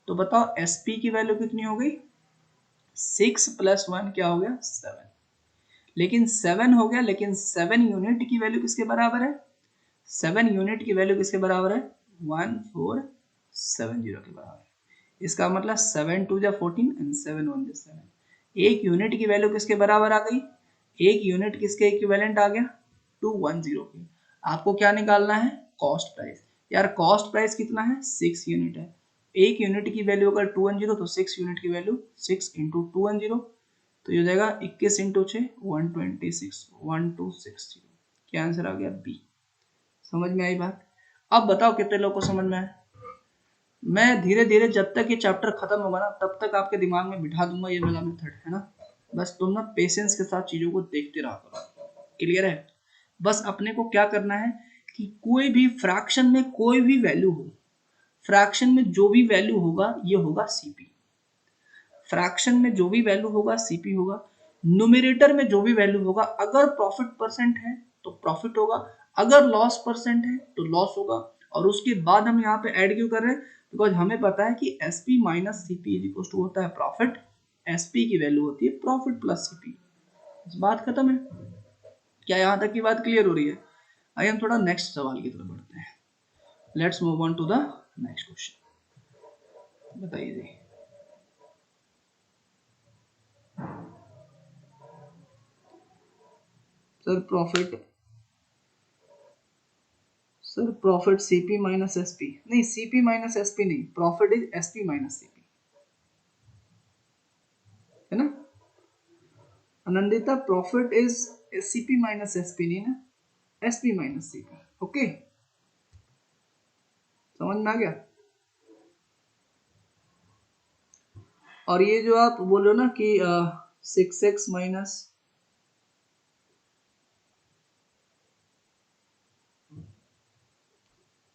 तो बताओ एसपी की वैल्यू कितनी हो गई 6 प्लस 1 क्या हो गया 7, लेकिन 7 हो गया, लेकिन 7 यूनिट की वैल्यू किसके बराबर है, 7 यूनिट की वैल्यू किसके बराबर है 1470 के बराबर है। इसका मतलब 7 2 जा 14 एंड 7 1 जा 7, एक यूनिट की वैल्यू किसके बराबर आ गई, एक यूनिट किसके इक्विवेलेंट आ गया 210 की। आपको क्या निकालना है कॉस्ट प्राइस। यार कॉस्ट प्राइस कितना है 6 यूनिट है, एक यूनिट की वैल्यू अगर 210 तो 6 यूनिट की वैल्यू 6 इंटू 210, तो ये हो जाएगा 21 इंटू 6 126 1260। क्या आंसर आ गया बी। समझ में आई बात? अब बताओ कितने लोग को समझ में आया। मैं धीरे धीरे जब तक ये चैप्टर खत्म होगा ना तब तक आपके दिमाग में बिठा दूंगा ये वाला मेथड, है ना। बस तुम ना पेशेंस के साथ चीजों को देखते रहा करो, क्लियर है। बस अपने को क्या करना है कि कोई भी फ्रैक्शन में कोई भी वैल्यू हो, फ्रैक्शन में जो भी वैल्यू होगा ये होगा सीपी, फ्रैक्शन में जो भी वैल्यू होगा सीपी होगा, न्यूमरेटर में जो भी वैल्यू होगा अगर प्रॉफिट परसेंट है तो प्रॉफिट होगा, अगर लॉस परसेंट है तो लॉस होगा। और उसके बाद हम यहाँ पे ऐड क्यों कर रहे हैं, बिकॉज हमें पता है कि SP minus CP is equal to होता है प्रॉफिट, एसपी की वैल्यू होती है प्रॉफिट प्लस सीपी। बात खत्म है, क्या यहाँ तक की बात क्लियर हो रही है? आइए हम थोड़ा नेक्स्ट सवाल की तरफ बढ़ते हैं, let's move on to the next question. बताइए जी। Sir profit CP minus SP नहीं, सीपी माइनस एसपी नहीं, profit is SP minus CP, है ना Anandita, profit is CP minus SP नहीं ना, एसपी माइनस सीपी। ओके, समझ में आ गया। और ये जो आप बोल रहे हो ना कि 6x माइनस,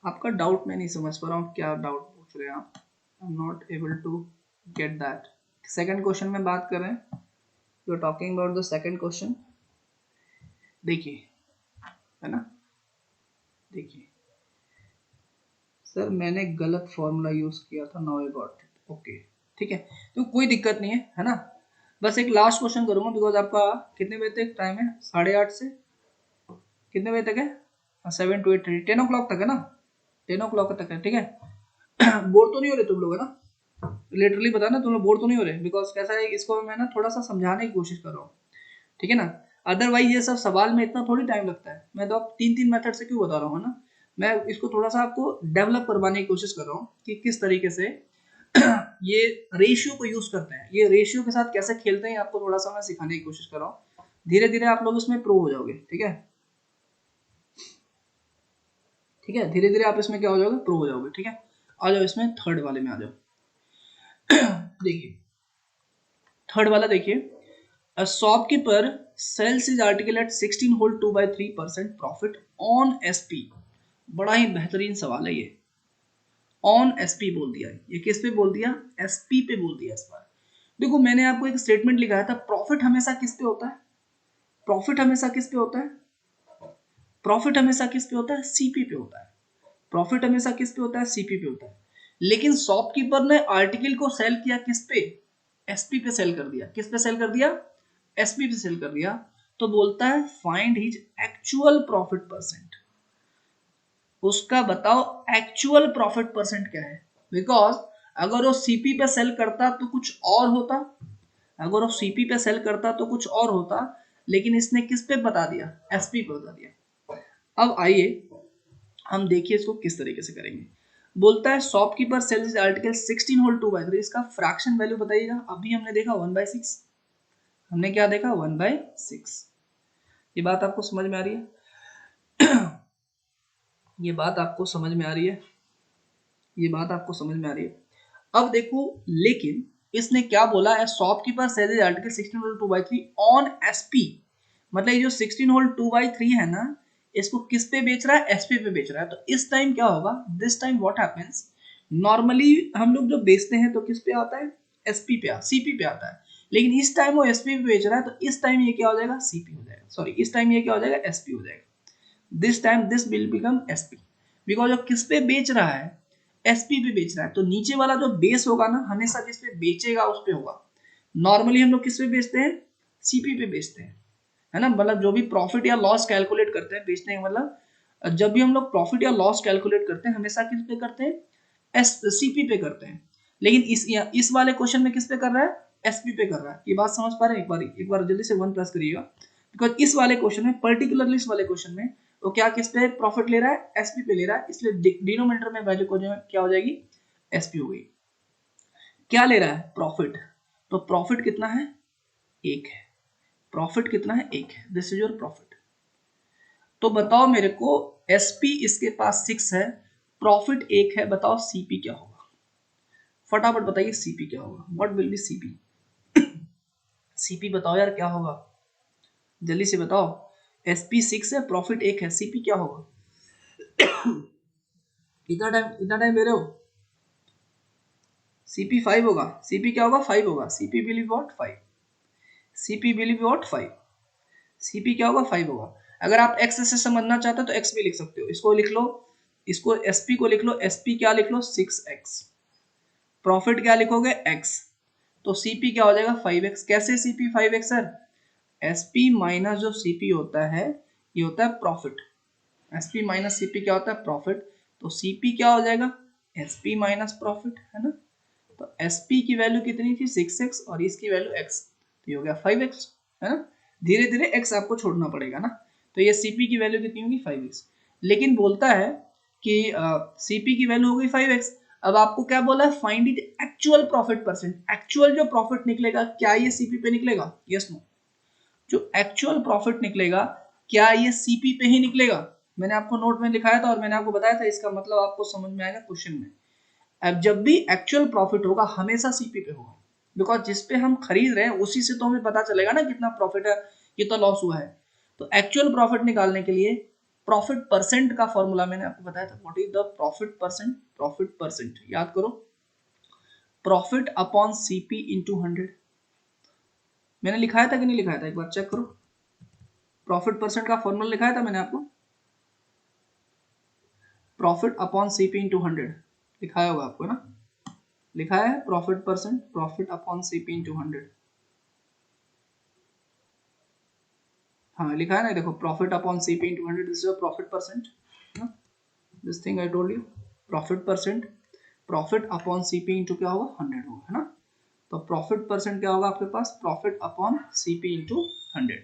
आपका डाउट मैं नहीं समझ पा रहा हूँ, क्या डाउट पूछ रहे हैं आप, I am not able to get that. Second question में बात कर रहे हैं, you are talking about the second question. देखिए, है ना, देखिए सर मैंने गलत फॉर्मूला यूज किया था, now I got it. Okay ठीक है, तो कोई दिक्कत नहीं है ना। बस एक लास्ट क्वेश्चन करूंगा बिकॉज आपका कितने बजे तक टाइम है, 8:30 से कितने बजे तक है, 7 to 8:30, 10 o'clock तक है ना, 10 o'clock तक है, ठीक है। बोर तो नहीं हो रहे तुम लोग, है ना, लिटरली बताना तुम लोग बोर तो नहीं हो रहे, बिकॉज कैसा है इसको मैं ना थोड़ा सा समझाने की कोशिश कर रहा हूँ, ठीक है ना। अदरवाइज ये सब सवाल में इतना थोड़ी टाइम लगता है, मैं तो आप 3-3 मेथड से क्यों बता रहा हूँ ना, मैं इसको थोड़ा सा आपको डेवलप करवाने की कोशिश कर रहा हूँ कि किस तरीके से ये रेशियो को यूज करते हैं, ये रेशियो के साथ कैसे खेलते हैं आपको थोड़ा सा मैं सिखाने की कोशिश कर रहा हूँ। धीरे धीरे आप लोग इसमें प्रो हो जाओगे, ठीक है, ठीक है, धीरे धीरे आप इसमें क्या हो जाओगे, प्रो हो जाओगे, ठीक है। आ जाओ इसमें थर्ड वाले में आ जाओ। देखिए थर्ड वाला देखिए, a shopkeeper sells is article at 16 whole 2/3% profit on SP. बड़ा ही बेहतरीन सवाल है ये, ऑन एसपी बोल दिया है, ये किस पे बोल दिया, एसपी पे बोल दिया इस बार। देखो मैंने आपको एक स्टेटमेंट लिखाया था, प्रॉफिट हमेशा किस पे होता है, प्रॉफिट हमेशा किस पे होता है, प्रॉफिट हमेशा किस पे होता है, सीपी पे होता है, प्रॉफिट हमेशा किस पे होता है, सीपी पे होता है। लेकिन शॉपकीपर ने आर्टिकल को सेल किया किस पे, एसपी पे सेल कर दिया, किस पे सेल कर दिया, एसपी पे सेल कर दिया। तो बोलता है find his actual profit percent, उसका बताओ एक्चुअल प्रॉफिट परसेंट क्या है। बिकॉज अगर वो सीपी पे सेल करता तो कुछ और होता, अगर वो सीपी पे सेल करता तो कुछ और होता, लेकिन इसने किस पे बता दिया, एसपी पे बता दिया। अब आइए हम देखिए इसको किस तरीके से करेंगे। बोलता है शॉपकीपर सेल्स आर्टिकल 16 होल 2/3, इसका फ्रैक्शन वैल्यू बताइएगा। अभी हमने देखा 1/6, हमने क्या देखा 1/6। ये बात आपको समझ में आ रही है, ये बात आपको समझ में आ रही है, ये बात आपको समझ में आ रही है। अब देखो लेकिन इसने क्या बोला है, shopkeeper sells article 16 whole 2/3 on SP, मतलब ये जो 16 होल 2/3 है ना, इसको किस पे बेच रहा है, एसपी पे बेच रहा है। तो इस टाइम क्या होगा, this time what happens, normally हम लोग जब बेचते हैं तो किस पे आता है, एसपी पे, सीपी पे आता है। लेकिन इस टाइम वो एसपी पे बेच रहा है, तो इस टाइम ये क्या हो जाएगा, सीपी हो जाएगा, सॉरी इस टाइम ये क्या हो जाएगा, एसपी हो जाएगा। This time this will become SP, because वो किस पे बेच रहा है, एसपी पे बेच रहा है। तो नीचे वाला जो बेस होगा ना, हमेशा जिस पे बेचेगा उस पे होगा। नॉर्मली हम लोग किस पे बेचते हैं, सीपी पे बेचते हैं, है ना। मतलब जो भी प्रॉफिट या लॉस कैलकुलेट करते हैं बेचने का मतलब, जब भी हम लोग प्रॉफिट या लॉस कैलकुलेट करते हैं हमेशा किस पे करते हैं, एस सीपी पे करते हैं। लेकिन इस वाले क्वेश्चन में किस पे कर रहा है, एसपी पे कर रहा है। ये बात समझ पा रहे हैं, एक बार जल्दी से 1 प्लस करिएगा। बिकॉज इस वाले क्वेश्चन में, पर्टिकुलरली इस वाले क्वेश्चन में वो क्या किस पे प्रॉफिट ले रहा है, एसपी पे ले रहा है, इसलिए डिनोमिनेटर में वैल्यू को जो क्या हो जाएगी, एसपी हो गई। क्या ले रहा है, प्रॉफिट, तो प्रॉफिट कितना है, एक है, प्रॉफिट कितना है, एक है, दिस इज योर प्रॉफिट। तो बताओ मेरे को, एसपी इसके पास 6 है, प्रॉफिट एक है, बताओ सीपी क्या होगा, फटाफट बताइए सीपी क्या होगा, what will be CP, CP बताओ यार क्या होगा, जल्दी से बताओ। एसपी 6 है, प्रॉफिट एक है, सीपी क्या होगा, इतना टाइम दे रहे हो, सीपी 5 होगा, सीपी क्या होगा, 5 होगा, CP believe what 5, CP believe what 5, CP क्या होगा, 5 होगा। अगर आप एक्स से समझना चाहते हो तो एक्स भी लिख सकते हो, इसको लिख लो, इसको एसपी को लिख लो, एसपी क्या लिख लो, 6x, प्रॉफिट क्या लिखोगे, x, तो सीपी क्या हो जाएगा, 5x। कैसे CP 5x sir, SP minus जो सीपी होता है ये होता है प्रॉफिट, एसपी माइनस सीपी क्या होता है, प्रॉफिट। तो सीपी क्या हो जाएगा, एसपी माइनस प्रॉफिट, है ना। तो एसपी की वैल्यू कितनी थी, 6x, और इसकी वैल्यू x, तो ये हो गया 5x, है ना। धीरे धीरे x आपको छोड़ना पड़ेगा ना। तो ये सीपी की वैल्यू कितनी होगी, 5x। लेकिन बोलता है कि सीपी की वैल्यू होगी 5x। अब आपको क्या बोला है, find it actual profit percent, actual जो प्रॉफिट निकलेगा क्या ये सीपी पे निकलेगा, यस नो, जो एक्चुअल प्रॉफिट निकलेगा क्या ये सीपी पे ही निकलेगा। मैंने आपको नोट में लिखाया था और मैंने आपको बताया था, इसका मतलब आपको समझ में आएगा क्वेश्चन में। अब जब भी एक्चुअल प्रॉफिट होगा हमेशा सीपी पे होगा, बिकॉज जिस पे हम खरीद रहे हैं उसी से तो हमें पता चलेगा ना कितना प्रॉफिट है, कितना लॉस हुआ है। तो एक्चुअल प्रॉफिट निकालने के लिए प्रॉफिट परसेंट का फॉर्मूला मैंने आपको बताया था, what is the profit percent, profit percent याद करो, प्रॉफिट अपॉन सीपी इंटू 100। मैंने लिखाया था कि नहीं लिखाया था, एक बार चेक करो, प्रॉफिट परसेंट का फॉर्मूला लिखाया था मैंने आपको, प्रॉफिट अपॉन सीपी इंटू 100 लिखाया होगा आपको ना, लिखा है profit percent, profit upon CP into 100, हाँ लिखा है ना, देखो profit upon CP into 100, this is profit percent, this thing I told you, profit percent, profit upon CP into क्या होगा, 100 होगा, है ना। तो प्रॉफिट परसेंट क्या होगा आपके पास, प्रॉफिट अपॉन सीपी इंटू 100।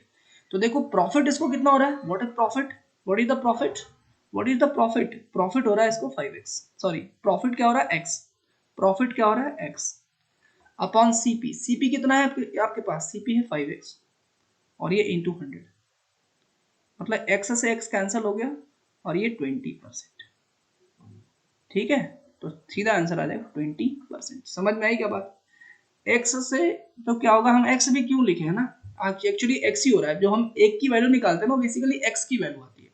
तो देखो प्रॉफिट इसको कितना हो रहा है, what is profit, what is the profit, what is the profit, profit हो रहा है इसको 5x, सॉरी प्रॉफिट क्या हो रहा है x, प्रॉफिट क्या हो रहा है x अपॉन सीपी, सीपी कितना है आपके पास, सीपी है 5x, और ये इंटू 100, मतलब x से x कैंसिल हो गया और ये 20%। ठीक है, तो सीधा आंसर आ जाएगा 20%। समझ में आई क्या बात? x से तो क्या होगा, हम x भी क्यों लिखे है ना, एक्चुअली x ही हो रहा है, जो हम एक की वैल्यू निकालते हैं ना बेसिकली x की वैल्यू आती है।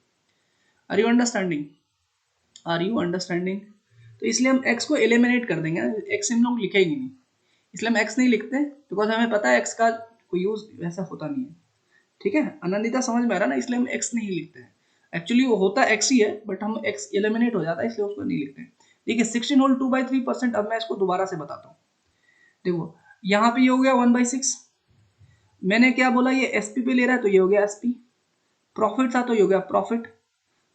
Are you understanding? Are you understanding? तो इसलिए हम x को एलिमिनेट कर देंगे, x हम लोग लिखेंगे नहीं, इसलिए हम x नहीं लिखते बिकॉज हमें पता है x का कोई यूज वैसा होता नहीं है। ठीक है, आनंदिता समझ में आ रहा ना, इसलिए हम x नहीं लिखते हैं। एक्चुअली वो होता x ही है बट हम x एलिमिनेट हो जाता है इसलिए उसको नहीं लिखते हैं। देखिए 16 होल 2/3%। अब मैं इसको दोबारा से बताता हूँ। देखो यहाँ पे ये हो गया 1/6, मैंने क्या बोला, ये एसपी पे ले रहा है तो ये हो गया एसपी, प्रॉफिट था तो ये हो गया प्रॉफिट।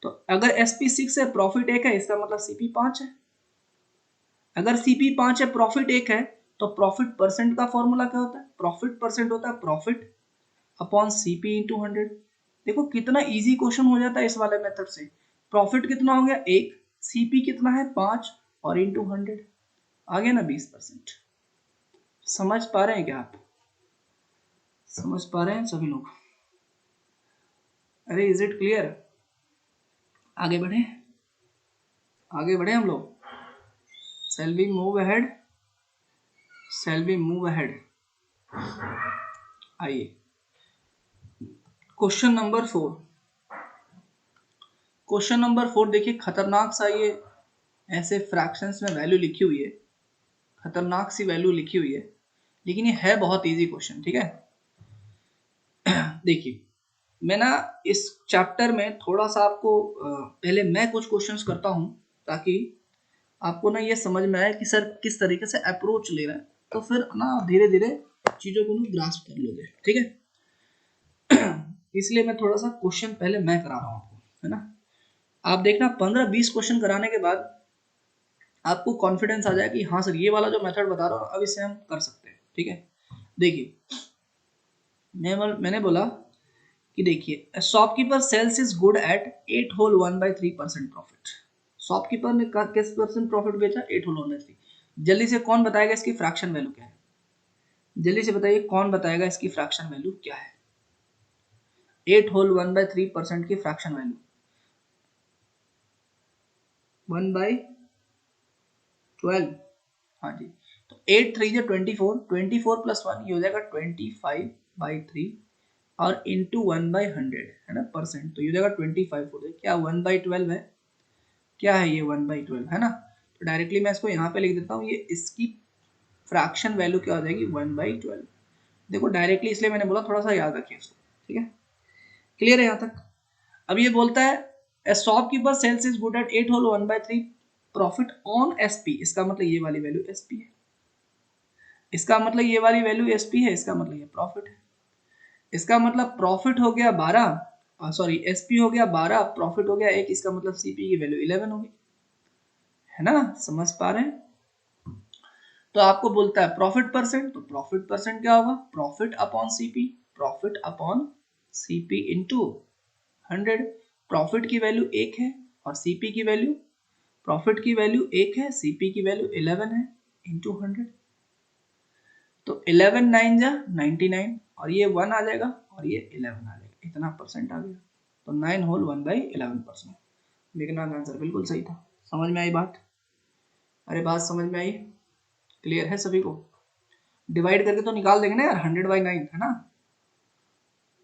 तो अगर एसपी 6 है प्रॉफिट 1 है, इसका मतलब सीपी 5 है। अगर सीपी 5 है प्रॉफिट 1 है, तो प्रॉफिट परसेंट का फॉर्मूला क्या होता है, प्रॉफिट परसेंट होता है प्रॉफिट अपॉन सीपी इंटू 100। देखो कितना इजी क्वेश्चन हो जाता है इस वाले मेथड से। प्रॉफिट कितना हो गया 1, सीपी कितना है 5 और इंटू 100 आ गया ना 20%। समझ पा रहे हैं क्या आप? समझ पा रहे हैं सभी लोग? अरे इज इट क्लियर? आगे बढ़े, आगे बढ़े हम लोग। Shall we move ahead? Shall we move ahead? आइए क्वेश्चन नंबर 4। क्वेश्चन नंबर 4 देखिए खतरनाक सा, ये ऐसे फ्रैक्शंस में वैल्यू लिखी हुई है, खतरनाक सी वैल्यू लिखी हुई है, लेकिन ये है बहुत इजी क्वेश्चन। ठीक है, देखिए मैं ना इस चैप्टर में थोड़ा सा आपको पहले मैं कुछ क्वेश्चंस करता हूं ताकि आपको ना ये समझ में आए कि सर किस तरीके से अप्रोच ले रहे हैं, तो फिर ना धीरे धीरे चीजों को ना ग्रास्प कर लोगे। ठीक है, इसलिए मैं थोड़ा सा क्वेश्चन पहले मैं करा रहा हूँ आपको, है ना। आप देखना 15-20 क्वेश्चन कराने के बाद आपको कॉन्फिडेंस आ जाए कि हाँ सर ये वाला जो मेथड बता रहा हूँ अब इसे हम कर सकते हैं। ठीक है, देखिए मैंने बोला कि देखिए shopkeeper sells is good at 8 whole 1/3% profit. Shopkeeper ने किस परसेंट प्रॉफिट बेचा, 8 होल 1/3। जल्दी से कौन बताएगा इसकी फ्रैक्शन वैल्यू क्या है, जल्दी से बताइए कौन बताएगा इसकी फ्रैक्शन वैल्यू क्या है। 8 होल 1/3% की फ्रैक्शन वैल्यू 1/12। हाँ जी, तो 8 3 जो 24, 24 प्लस 1 ये हो जाएगा 25/3 और इंटू 1/100 है ना परसेंट, तो ये हो जाएगा 25 हो जाएगा। क्या 1/12 है, क्या है ये 1/12 है ना। तो डायरेक्टली मैं इसको यहाँ पे लिख देता हूँ, ये इसकी फ्रैक्शन वैल्यू क्या हो जाएगी 1/12। देखो डायरेक्टली इसलिए मैंने बोला थोड़ा सा याद रखिए इसको। ठीक है, क्लियर है यहाँ तक? अब ये बोलता है a shopkeeper sells is good at 8 whole 1/3 profit on SP, इसका मतलब ये वाली वैल्यू एसपी है, इसका मतलब ये वाली वैल्यू एसपी है, इसका मतलब ये प्रॉफिट है। इसका मतलब प्रॉफिट हो गया 12, सॉरी एसपी हो गया 12, प्रॉफिट हो गया 1, इसका मतलब सीपी की वैल्यू 11 होगी, है ना। समझ पा रहे हैं? तो आपको बोलता है प्रॉफिट परसेंट, तो प्रॉफिट परसेंट क्या होगा, profit upon CP, profit upon CP into 100। Profit की वैल्यू 1 है और सीपी की वैल्यू, प्रॉफिट की वैल्यू 1 है, सीपी की वैल्यू 11 है, इंटू 100। तो 11 9 जा 99 और ये 1 आ जाएगा और ये 11 आ जाएगा, इतना परसेंट आ गया। तो 9 होल 1/11%। लेकिन आंसर बिल्कुल सही था। समझ में आई बात? अरे बात समझ में आई? क्लियर है सभी को? डिवाइड करके तो निकाल देंगे ना यार, 100/9 है ना,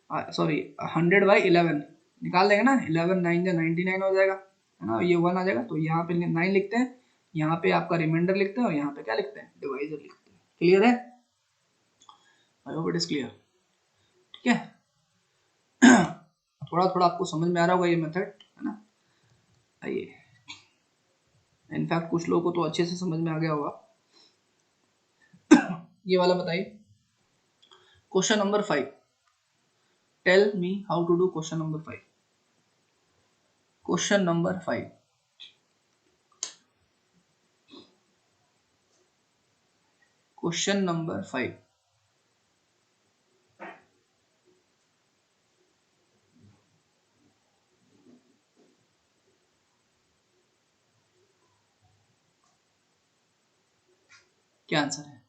सॉरी 100/11 निकाल देंगे ना, 11 9 जा 99 हो जाएगा, है ना। ये 1 आ जाएगा तो यहाँ पे 9 लिखते हैं, यहाँ पे आपका रिमाइंडर लिखते हैं और यहाँ पे क्या लिखते हैं, डिवाइजर लिखते हैं। क्लियर है? I hope it is clear. ठीक है, थोड़ा थोड़ा आपको समझ में आ रहा होगा ये मेथड, है ना। आइए, इनफैक्ट कुछ लोगों को तो अच्छे से समझ में आ गया होगा। ये वाला बताइए, question number 5। Tell me how to do question number 5। Question number 5, question number 5। क्या आंसर है,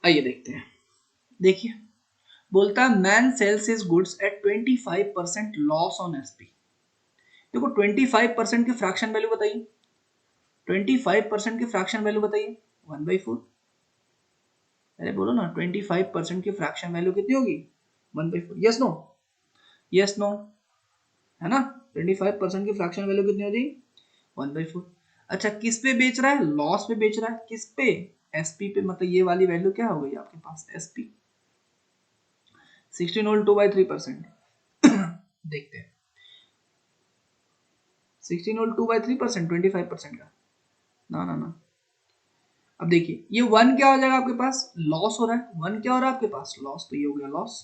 आइए देखते हैं। देखिए बोलता है man sales his goods at 25% loss on SP. देखो 25% की फ्रैक्शन वैल्यू बताइए, 25% की फ्रैक्शन वैल्यू बताइए, 1/4। अरे बोलो ना, 25% की फ्रैक्शन वैल्यू कितनी होगी, 1/4। यस नो, यस नो, है ना। 25% की फ्रैक्शन वैल्यू कितनी होगी, 1/4। अच्छा किस पे बेच रहा है, लॉस पे बेच रहा है, किस पे, एसपी पे। मतलब ये वाली वैल्यू क्या हो गई आपके पास, एसपी। 16 होल 2/3%। देखते हैं 16 होल 2/3%, 25% का, ना ना ना। अब देखिए ये 1 क्या हो जाएगा आपके पास, लॉस हो रहा है, 1 क्या हो रहा है आपके पास, लॉस। तो ये हो गया लॉस,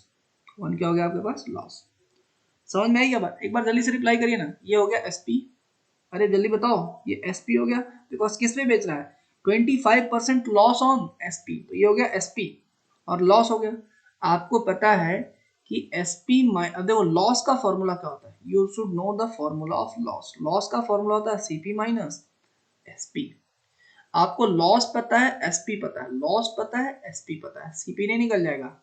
1 क्या हो गया आपके पास, लॉस। समझ में आई क्या बात, एक बार जल्दी से रिप्लाई करिए ना। ये हो गया एसपी, अरे जल्दी बताओ, ये एसपी हो गया, बिकॉज किस पे बेच रहा है, 25% लॉस ऑन एसपी, तो ये हो गया एसपी और लॉस हो गया। आपको पता है कि एसपी देखो लॉस का फॉर्मूला क्या होता है, you should know the formula of loss. Loss का फॉर्मूला होता है सीपी माइनस एसपी। आपको लॉस पता है, एसपी पता है, लॉस पता है, एसपी पता है, सीपी नहीं निकल जाएगा।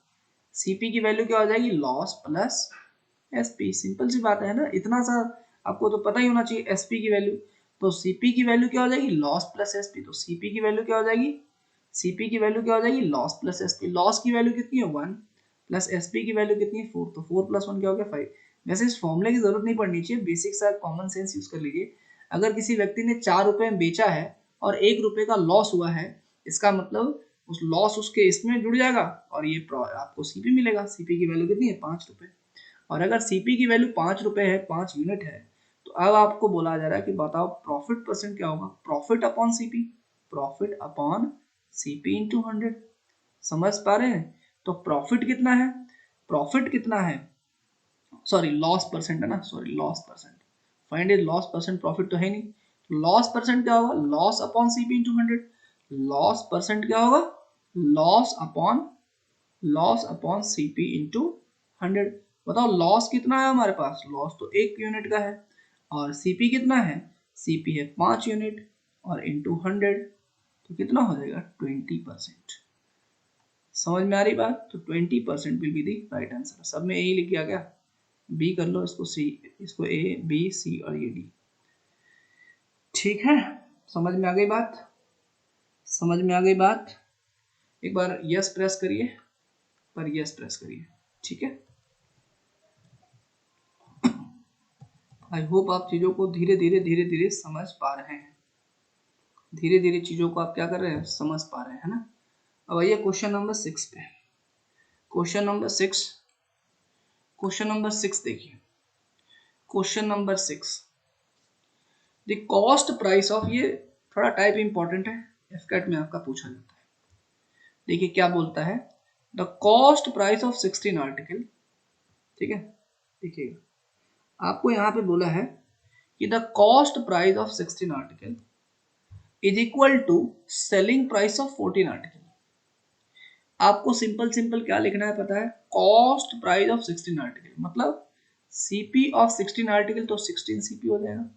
सीपी की वैल्यू क्या हो जाएगी, लॉस प्लस एसपी। सिंपल सी बात है ना, इतना सा आपको तो पता ही होना चाहिए एसपी की वैल्यू। तो सीपी की वैल्यू क्या हो जाएगी, लॉस प्लस एसपी। तो सीपी की वैल्यू क्या हो जाएगी, सीपी की वैल्यू क्या हो जाएगी, लॉस प्लस एसपी। लॉस की वैल्यू कितनी है, 1, प्लस एसपी की वैल्यू कितनी है, 4। तो 4 + 1 क्या हो गया, 5। वैसे इस फॉर्मूले की जरूरत नहीं पड़नी चाहिए, बेसिक सा कॉमन सेंस यूज कर लीजिए। अगर किसी व्यक्ति ने 4 रुपए में बेचा है और 1 रुपए का लॉस हुआ है, इसका मतलब उस लॉस उसके इसमें जुड़ जाएगा और ये आपको सीपी मिलेगा। सीपी की वैल्यू कितनी है, 5 रुपए। और अगर सीपी की वैल्यू 5 रुपए है, 5 यूनिट है, तो अब आपको बोला जा रहा है कि बताओ प्रॉफिट परसेंट क्या होगा, profit upon CP, profit upon CP into 100। समझ पा रहे हैं। तो प्रॉफिट कितना है, प्रॉफिट कितना है, सॉरी लॉस परसेंट है ना, sorry loss percent, find is loss percent, profit तो है नहीं। लॉस परसेंट क्या होगा, loss upon CP into 100। Loss percent क्या होगा, लॉस अपॉन सीपी इंटू 100। बताओ लॉस कितना है हमारे पास, लॉस तो 1 यूनिट का है, और सीपी कितना है, सीपी है 5 यूनिट, और इंटू 100 तो कितना हो जाएगा, 20%। समझ में आ रही बात। तो 20% will be the right answer. सब में यही लिख गया क्या, बी कर लो, इसको सी, इसको ए बी सी और ये डी। ठीक है, समझ में आ गई बात, समझ में आ गई बात। एक बार यस प्रेस करिए, पर यस प्रेस करिए, ठीक है। आई होप आप चीजों को धीरे धीरे समझ पा रहे हैं, धीरे धीरे चीजों को आप क्या कर रहे हैं, समझ पा रहे हैं ना। अब आइए क्वेश्चन नंबर 6 पे। क्वेश्चन नंबर 6, क्वेश्चन नंबर 6 देखिए। Question number 6, the cost price of, ये थोड़ा टाइप इंपॉर्टेंट है, एफकेट में आपका पूछा जाता है। देखिए क्या बोलता है, the cost price of 16 article, ठीक है। देखिएगा आपको यहाँ पे बोला है कि the cost price of 16 article is equal to selling price of 14 article. आपको सिंपल सिंपल क्या लिखना है पता है, कॉस्ट प्राइस ऑफ 16 आर्टिकल मतलब सीपी ऑफ 16 आर्टिकल, तो 16 सीपी हो जाएगा,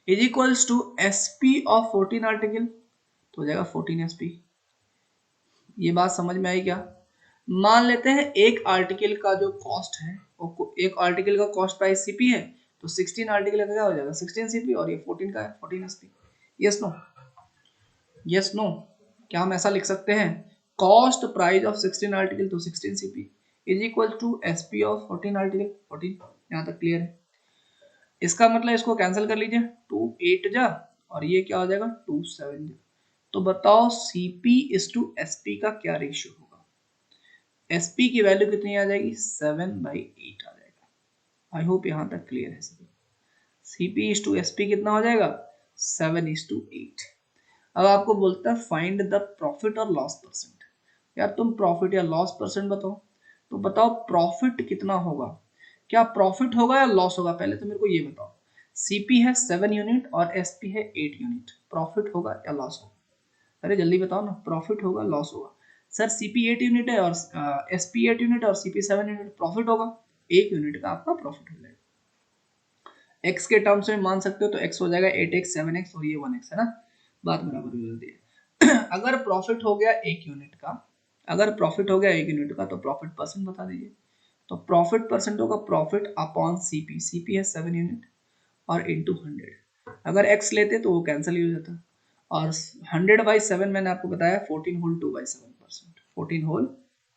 is equals to SP of 14 article, तो हो जाएगा 14 एसपी। ये बात समझ में आई क्या। मान लेते हैं एक आर्टिकल का जो कॉस्ट है, एक आर्टिकल का कॉस्ट प्राइस सीपी है, तो 16 आर्टिकल का क्या हो जाएगा, 16 सीपी, और ये 14 का है, 14 SP. Yes no, yes no, क्या हम ऐसा लिख सकते हैं, कॉस्ट प्राइस ऑफ 16 आर्टिकल तो 16 CP is equal to SP of 14 article 14। यहाँ तक क्लियर है। इसका मतलब इसको कैंसिल कर लीजिए, 2 8 जा, और ये क्या हो जाएगा, 2 7 जा। तो बताओ सीपी इज टू एसपी का क्या रेशियो होगा। एसपी की वैल्यू कितनी आ जाएगी, 7/8 आ जाएगा। आई होप यहाँ तक क्लियर है सभी। सीपी इज टू एसपी कितना हो जाएगा, 7:8। अब आपको बोलता है फाइंड द प्रॉफिट और लॉस परसेंट। यार तुम प्रॉफिट या लॉस परसेंट बताओ, तो बताओ प्रॉफिट कितना होगा, क्या प्रॉफिट होगा या लॉस होगा, पहले तो मेरे को ये बताओ। सीपी है 7 यूनिट और एसपी है 8 यूनिट, प्रॉफिट होगा या लॉस होगा, अरे जल्दी बताओ ना, प्रॉफिट होगा लॉस होगा। सर सीपी 8 यूनिट है और एसपी 8 यूनिट और सीपी 7 यूनिट, प्रॉफिट होगा, 1 यूनिट का आपका प्रॉफिट हो जाएगा। एक्स के टर्म्स में मान सकते हो, तो एक्स हो जाएगा 8x 7x और ये 1x है ना, बात बराबर हो जाती है। अगर प्रॉफिट हो गया 1 यूनिट का, अगर प्रॉफिट हो गया 1 यूनिट का तो प्रॉफिट परसेंट बता दीजिए। तो प्रॉफिट परसेंट होगा प्रॉफिट अपॉन सीपी, सीपी है 7 यूनिट और इंटू 100। अगर एक्स लेते तो वो कैंसिल ही हो जाता। और 100/7 मैंने आपको बताया 14 होल 2/7%, 14 होल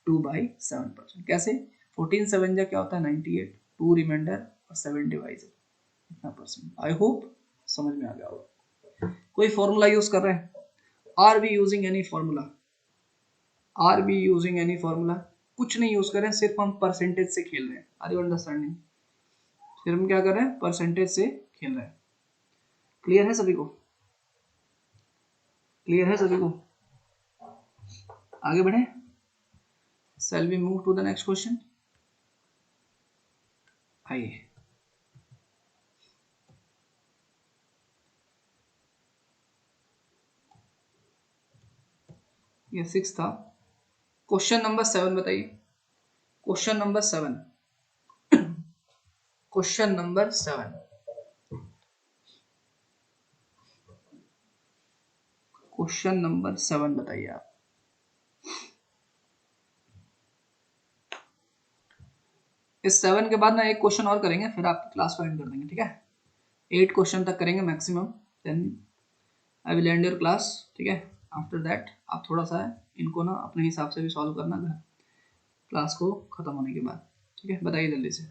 2/7%। कैसे? 14 7 जा क्या होता है 98, 2 रिमाइंडर और 7 डिवाइजर इतना परसेंट। आई होप समझ में आ गया होगा। कोई फॉर्मूला यूज कर रहे हैं? R be using any formula? R be using any formula? कुछ नहीं यूज कर रहे हैं, सिर्फ हम परसेंटेज से खेल रहे हैं। Are you understanding? फिर हम क्या कर रहे हैं? परसेंटेज से खेल रहे हैं। क्लियर है सभी को? क्लियर है सभी को? आगे बढ़े। Shall we move to the next question? आइए। ये 6 था। क्वेश्चन नंबर 7 बताइए। Question number 7। Question number 7। Question number 7 बताइए आप। इस 7 के बाद ना एक क्वेश्चन और करेंगे, फिर आपकी क्लास को एंड कर देंगे, ठीक है? 8 क्वेश्चन तक करेंगे maximum, then I will end your class, ठीक है? आफ्टर दैट आप थोड़ा सा इनको ना अपने हिसाब से भी सॉल्व करना घर, क्लास को खत्म होने के बाद, ठीक है? बताइए जल्दी से।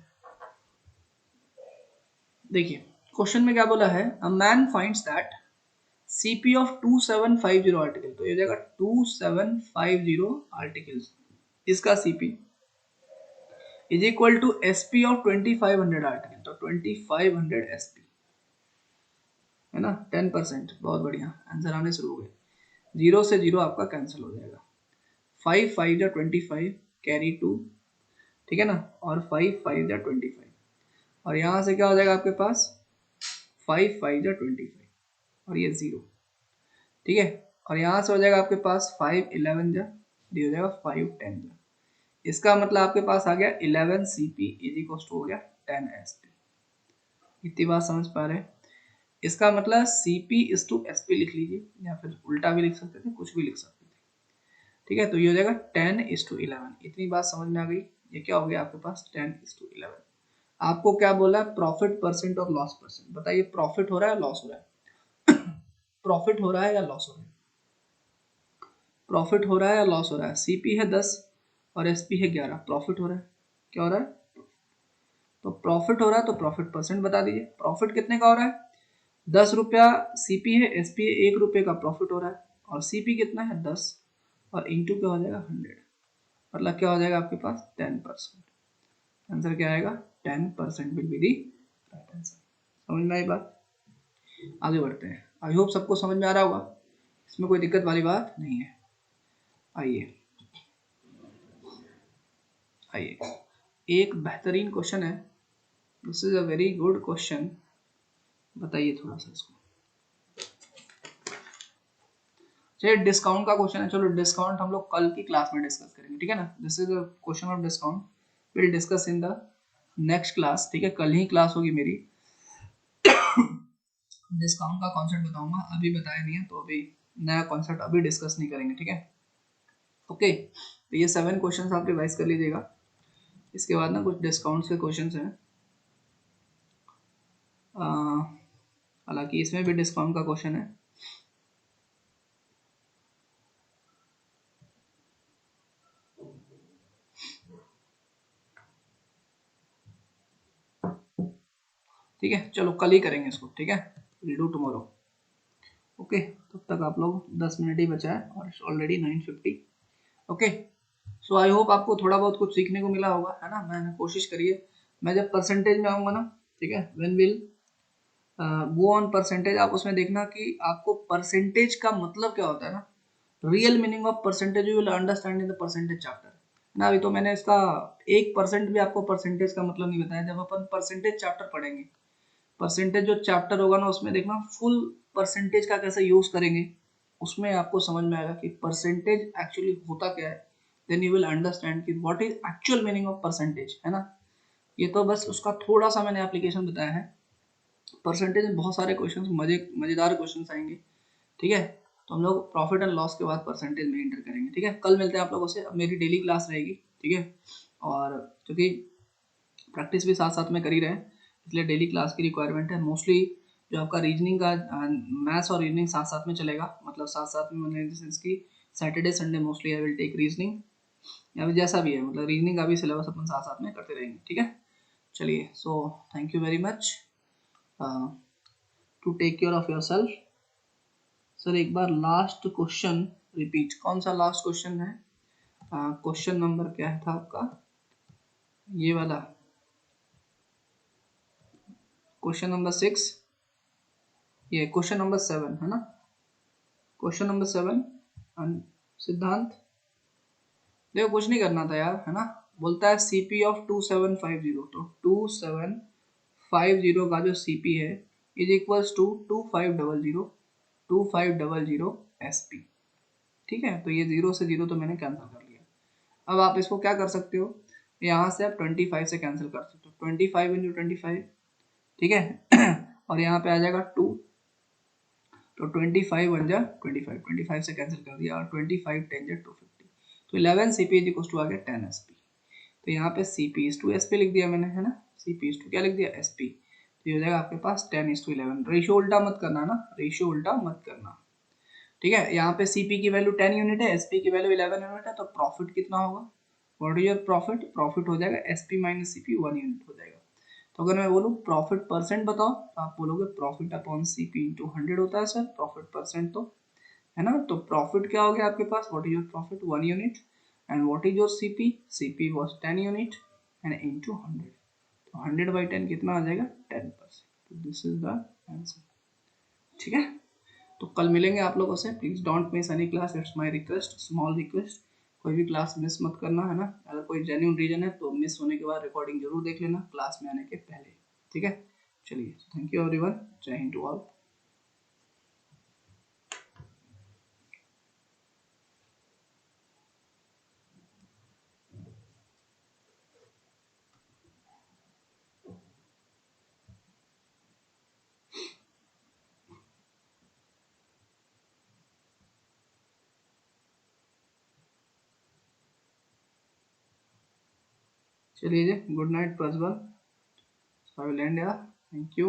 देखिए क्वेश्चन में क्या बोला है, a man finds that CP of 2750 article, तो ये जाएगा 2750 आर्टिकल्स, इसका CP is equal to SP of 2500 article, तो 2500 SP है ना, 10%। बहुत बढ़िया, आंसर आने शुरू हो गए। 0 से 0 आपका कैंसिल हो जाएगा। 5 5 जा 25, कैरी 2, ठीक है ना, और 5 5 जा 25, और यहाँ से क्या हो जाएगा आपके पास 5 5 जा 25 और ये 0, ठीक है। और यहाँ से हो जाएगा आपके पास 5 11 जा, ये हो जाएगा 5 10 जा। इसका मतलब आपके पास आ गया 11 CP इज इक्वल टू हो गया 10 SP। इतनी बात समझ पा रहे हैं? इसका मतलब CP इज टू SP लिख लीजिए, या फिर उल्टा भी लिख सकते थे, कुछ भी लिख सकते थे, ठीक है। तो ये हो जाएगा 10:11। इतनी बात समझ में आ गई? ये क्या हो गया आपके पास 10:11। आपको क्या बोला? प्रॉफिट परसेंट और लॉस परसेंट। बताइए प्रॉफिट हो रहा है लॉस हो रहा है? प्रॉफिट हो रहा है या लॉस हो रहा है? प्रॉफिट हो रहा है या लॉस हो रहा है? CP है 10 और SP है 11, प्रॉफिट हो रहा है। क्या हो रहा है? तो प्रॉफिट हो रहा है तो प्रॉफिट परसेंट बता दीजिए। प्रॉफिट कितने का हो रहा है? 10 रुपया CP है, SP है 1 रुपये का प्रॉफिट हो रहा है, और CP कितना है 10, और इंटू क्या हो जाएगा 100, मतलब क्या हो जाएगा आपके पास 10%। आंसर क्या आएगा? 10% will be the right answer. समझ में आई बात? आगे बढ़ते हैं। आई होप सबको समझ में आ रहा होगा, इसमें कोई दिक्कत वाली बात नहीं है। आइए आइए, एक बेहतरीन क्वेश्चन है, this is a very good question. बताइए थोड़ा सा इसको। चलिए डिस्काउंट का क्वेश्चन है, चलो डिस्काउंट हम लोग कल की क्लास में डिस्कस करेंगे, ठीक है ना। This is a question of discount, will discuss in the next class, ठीक है। कल ही क्लास होगी मेरी, डिस्काउंट का कॉन्सेप्ट बताऊंगा, अभी बताया नहीं है तो अभी नया कॉन्सेप्ट अभी डिस्कस नहीं करेंगे, ठीक है। ओके, तो ये 7 क्वेश्चन आप रिवाइज कर लीजिएगा। इसके बाद ना कुछ डिस्काउंट के क्वेश्चन हैं, हालांकि इसमें भी डिस्काउंट का क्वेश्चन है। ठीक है, चलो कल ही करेंगे इसको, ठीक है। Will do tomorrow. ओके, तब तक आप लोग 10 मिनट ही बचा है और already 9:50। Okay, so I hope आपको थोड़ा बहुत कुछ सीखने को मिला होगा, है ना। मैंने कोशिश करिए, मैं जब परसेंटेज में आऊंगा ना, ठीक है, when will go on percentage, आप उसमें देखना कि आपको परसेंटेज का मतलब क्या होता है ना, real meaning of percentage you will understand in the percentage chapter, है ना। अभी तो मैंने इसका 1% भी आपको परसेंटेज का मतलब नहीं बताया। जब अपन परसेंटेज चैप्टर पढ़ेंगे, परसेंटेज जो चैप्टर होगा ना, उसमें देखना फुल परसेंटेज का कैसे यूज करेंगे, उसमें आपको समझ में आएगा कि परसेंटेज एक्चुअली होता क्या है। देन यू विल अंडरस्टैंड कि what is actual meaning of percentage, है ना। ये तो बस उसका थोड़ा सा मैंने एप्लीकेशन बताया है। परसेंटेज में बहुत सारे क्वेश्चन, मजेदार क्वेश्चन आएंगे, ठीक है। तो हम लोग प्रॉफिट एंड लॉस के बाद परसेंटेज में एंटर करेंगे, ठीक है। कल मिलते हैं आप लोगों से। अब मेरी डेली क्लास रहेगी, ठीक है, और क्योंकि प्रैक्टिस भी साथ साथ में कर ही रहे हैं, इसलिए डेली क्लास की रिक्वायरमेंट है। मोस्टली जो आपका रीजनिंग का मैथ्स और रीजनिंग साथ साथ में चलेगा, मतलब साथ साथ में, मैंने सेंस की Saturday Sunday mostly I will take reasoning, या फिर जैसा भी है, मतलब रीजनिंग का भी सिलेबस अपन साथ साथ में करते रहेंगे, ठीक है। चलिए, so thank you very much to take care of yourself. Sir एक बार लास्ट क्वेश्चन रिपीट, कौन सा लास्ट क्वेश्चन है? क्वेश्चन नंबर क्या था आपका? ये वाला क्वेश्चन नंबर 6, ये क्वेश्चन नंबर 7 है ना? क्वेश्चन नंबर 7 सिद्धांत, देखो कुछ नहीं करना था यार, है ना। बोलता है सीपी ऑफ 2750, तो 2750 का जो सीपी है इज इक्वल्स टू 2500 एसपी, ठीक है। तो ये जीरो से जीरो तो मैंने कैंसिल कर लिया। अब आप इसको क्या कर सकते हो, यहाँ से आप 25 से कैंसिल कर सकते हो, 25 इंटू 25, ठीक है। और यहाँ पे आ जाएगा 2, तो 25 बन जा 25, 25 से कैंसिल कर दिया, और 25 10 जा 250, तो 11 C P is equal to आ गया 10 एस पी। तो यहाँ पे C P is to S P लिख दिया मैंने, है ना। सी पी इज टू क्या लिख दिया? S P. तो ये हो जाएगा आपके पास 10 इज टू 11। रेशियो उल्टा मत करना ना, रेशियो उल्टा मत करना, ठीक है। यहाँ पे सीपी की वैल्यू 10 यूनिट है, एसपी की वैल्यू 11 यूनिट है, तो प्रॉफिट कितना होगा? What is your profit? Profit हो जाएगा एसपी माइनस सीपी 1 यूनिट हो जाएगा। तो अगर मैं बोलूँ प्रॉफिट परसेंट बताओ, तो आप बोलोगे प्रॉफिट अपॉन सीपी इंटू 100 होता है सर, प्रॉफिट परसेंट तो, है ना। तो प्रॉफिट क्या हो गया आपके पास? What is your profit? 1 unit. And what is your CP? CP was 10 unit and into 100, तो 100 बाई 10 कितना आ जाएगा? 10%। तो दिस इज द आंसर, ठीक है। तो कल मिलेंगे आप लोगों से। Please don't miss any class, it's my request, small request. कोई भी क्लास मिस मत करना, है ना। अगर कोई जेन्युइन रीजन है तो मिस होने के बाद रिकॉर्डिंग जरूर देख लेना क्लास में आने के पहले, ठीक है। चलिए, थैंक यू एवरीवन, जय हिंद टू ऑल। चलिए जी, good night Prajwal, I will end, thank you.